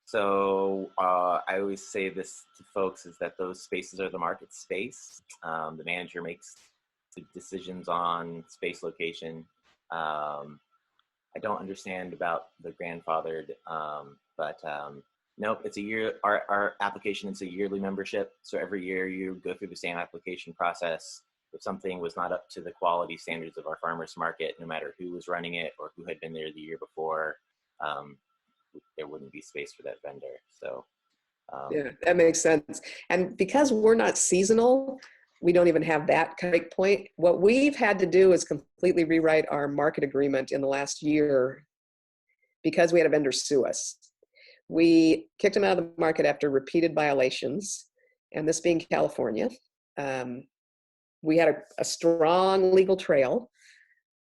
So I always say this to folks is that those spaces are the market space. The manager makes the decisions on space location. I don't understand about the grandfathered, but nope, it's a year, our application is a yearly membership. So every year you go through the same application process. If something was not up to the quality standards of our farmers market, no matter who was running it or who had been there the year before, there wouldn't be space for that vendor. So yeah, that makes sense. And because we're not seasonal, we don't even have that break point. What we've had to do is completely rewrite our market agreement in the last year because we had a vendor sue us. We kicked them out of the market after repeated violations, and this being California. We had a strong legal trail,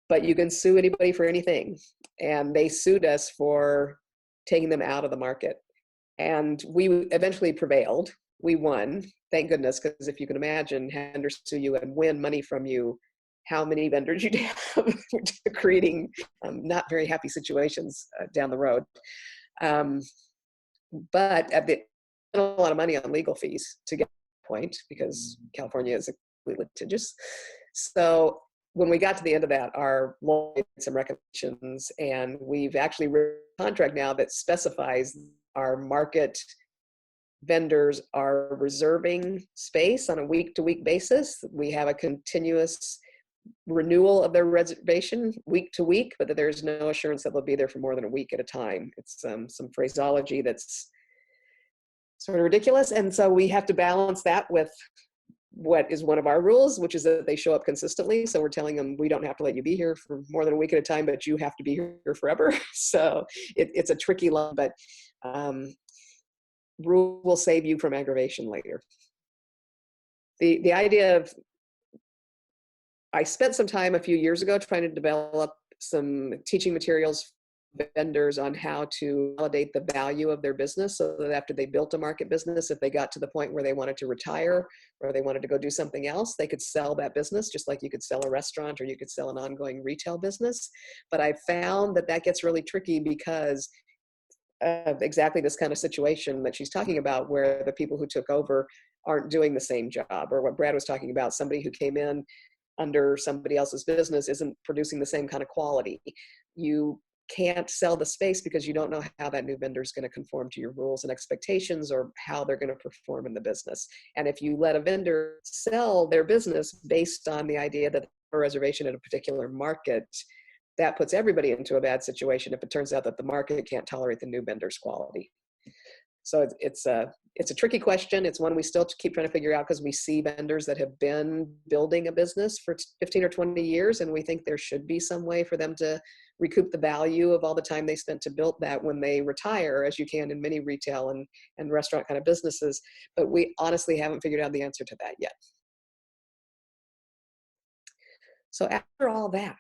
but you can sue anybody for anything. And they sued us for taking them out of the market. And we eventually prevailed. We won, thank goodness, because if you can imagine, vendors sue you and win money from you, how many vendors you'd have, creating not very happy situations down the road. But at the a lot of money on legal fees to get to that point, because California is litigious. So when we got to the end of that, our lawyer made some recommendations, and we've actually written a contract now that specifies our market vendors are reserving space on a week-to-week basis. We have a continuous renewal of their reservation week to week, but that there's no assurance that they'll be there for more than a week at a time. It's some phraseology that's sort of ridiculous. And so we have to balance that with what is one of our rules, which is that they show up consistently. So we're telling them, we don't have to let you be here for more than a week at a time, but you have to be here forever. So it's a tricky line, but rule will save you from aggravation later. The idea of, I spent some time a few years ago trying to develop some teaching materials for vendors on how to validate the value of their business, so that after they built a market business, if they got to the point where they wanted to retire or they wanted to go do something else, they could sell that business just like you could sell a restaurant or you could sell an ongoing retail business. But I found that that gets really tricky because of exactly this kind of situation that she's talking about, where the people who took over aren't doing the same job, or what Brad was talking about, somebody who came in under somebody else's business isn't producing the same kind of quality. You can't sell the space because you don't know how that new vendor is going to conform to your rules and expectations, or how they're going to perform in the business. And if you let a vendor sell their business based on the idea that a reservation in a particular market, that puts everybody into a bad situation if it turns out that the market can't tolerate the new vendor's quality. So it's a tricky question. It's one we still keep trying to figure out, because we see vendors that have been building a business for 15 or 20 years, and we think there should be some way for them to recoup the value of all the time they spent to build that when they retire, as you can in many retail and restaurant kind of businesses. But we honestly haven't figured out the answer to that yet. So after all that,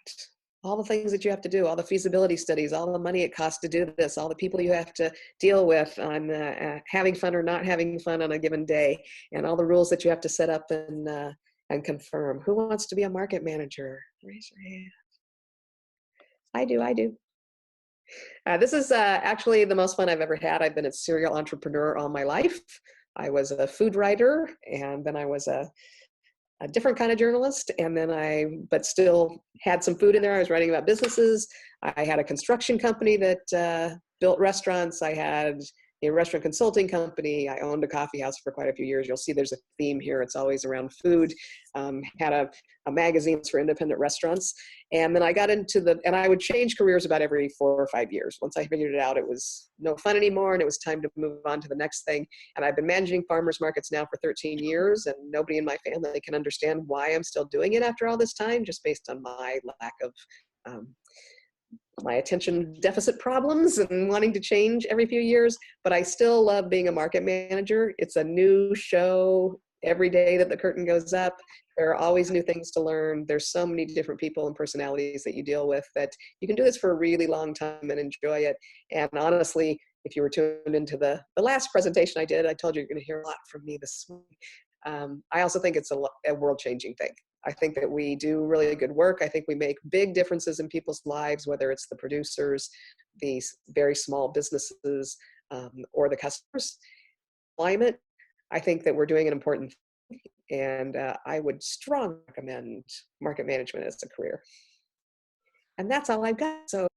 all the things that you have to do, all the feasibility studies, all the money it costs to do this, all the people you have to deal with on having fun or not having fun on a given day, and all the rules that you have to set up and confirm. Who wants to be a market manager? Raise your hand. I do. This is actually the most fun I've ever had. I've been a serial entrepreneur all my life. I was a food writer, and then I was a different kind of journalist, and then but still had some food in there. I was writing about businesses. I had a construction company that built restaurants. I had a restaurant consulting company. I owned a coffee house for quite a few years. You'll see there's a theme here. It's always around food. Had a magazine for independent restaurants. And then I got into and I would change careers about every 4 or 5 years. Once I figured it out, it was no fun anymore, and it was time to move on to the next thing. And I've been managing farmers markets now for 13 years, and nobody in my family can understand why I'm still doing it after all this time, just based on my lack of my attention deficit problems and wanting to change every few years. But I still love being a market manager. It's a new show every day that the curtain goes up. There are always new things to learn. There's so many different people and personalities that you deal with that you can do this for a really long time and enjoy it. And honestly, if you were tuned into the last presentation I did, I told you you're going to hear a lot from me this morning. I also think it's a world-changing thing. I think that we do really good work. I think we make big differences in people's lives, whether it's the producers, these very small businesses, or the customers. Climate, I think that we're doing an important thing, and I would strongly recommend market management as a career. And that's all I've got. So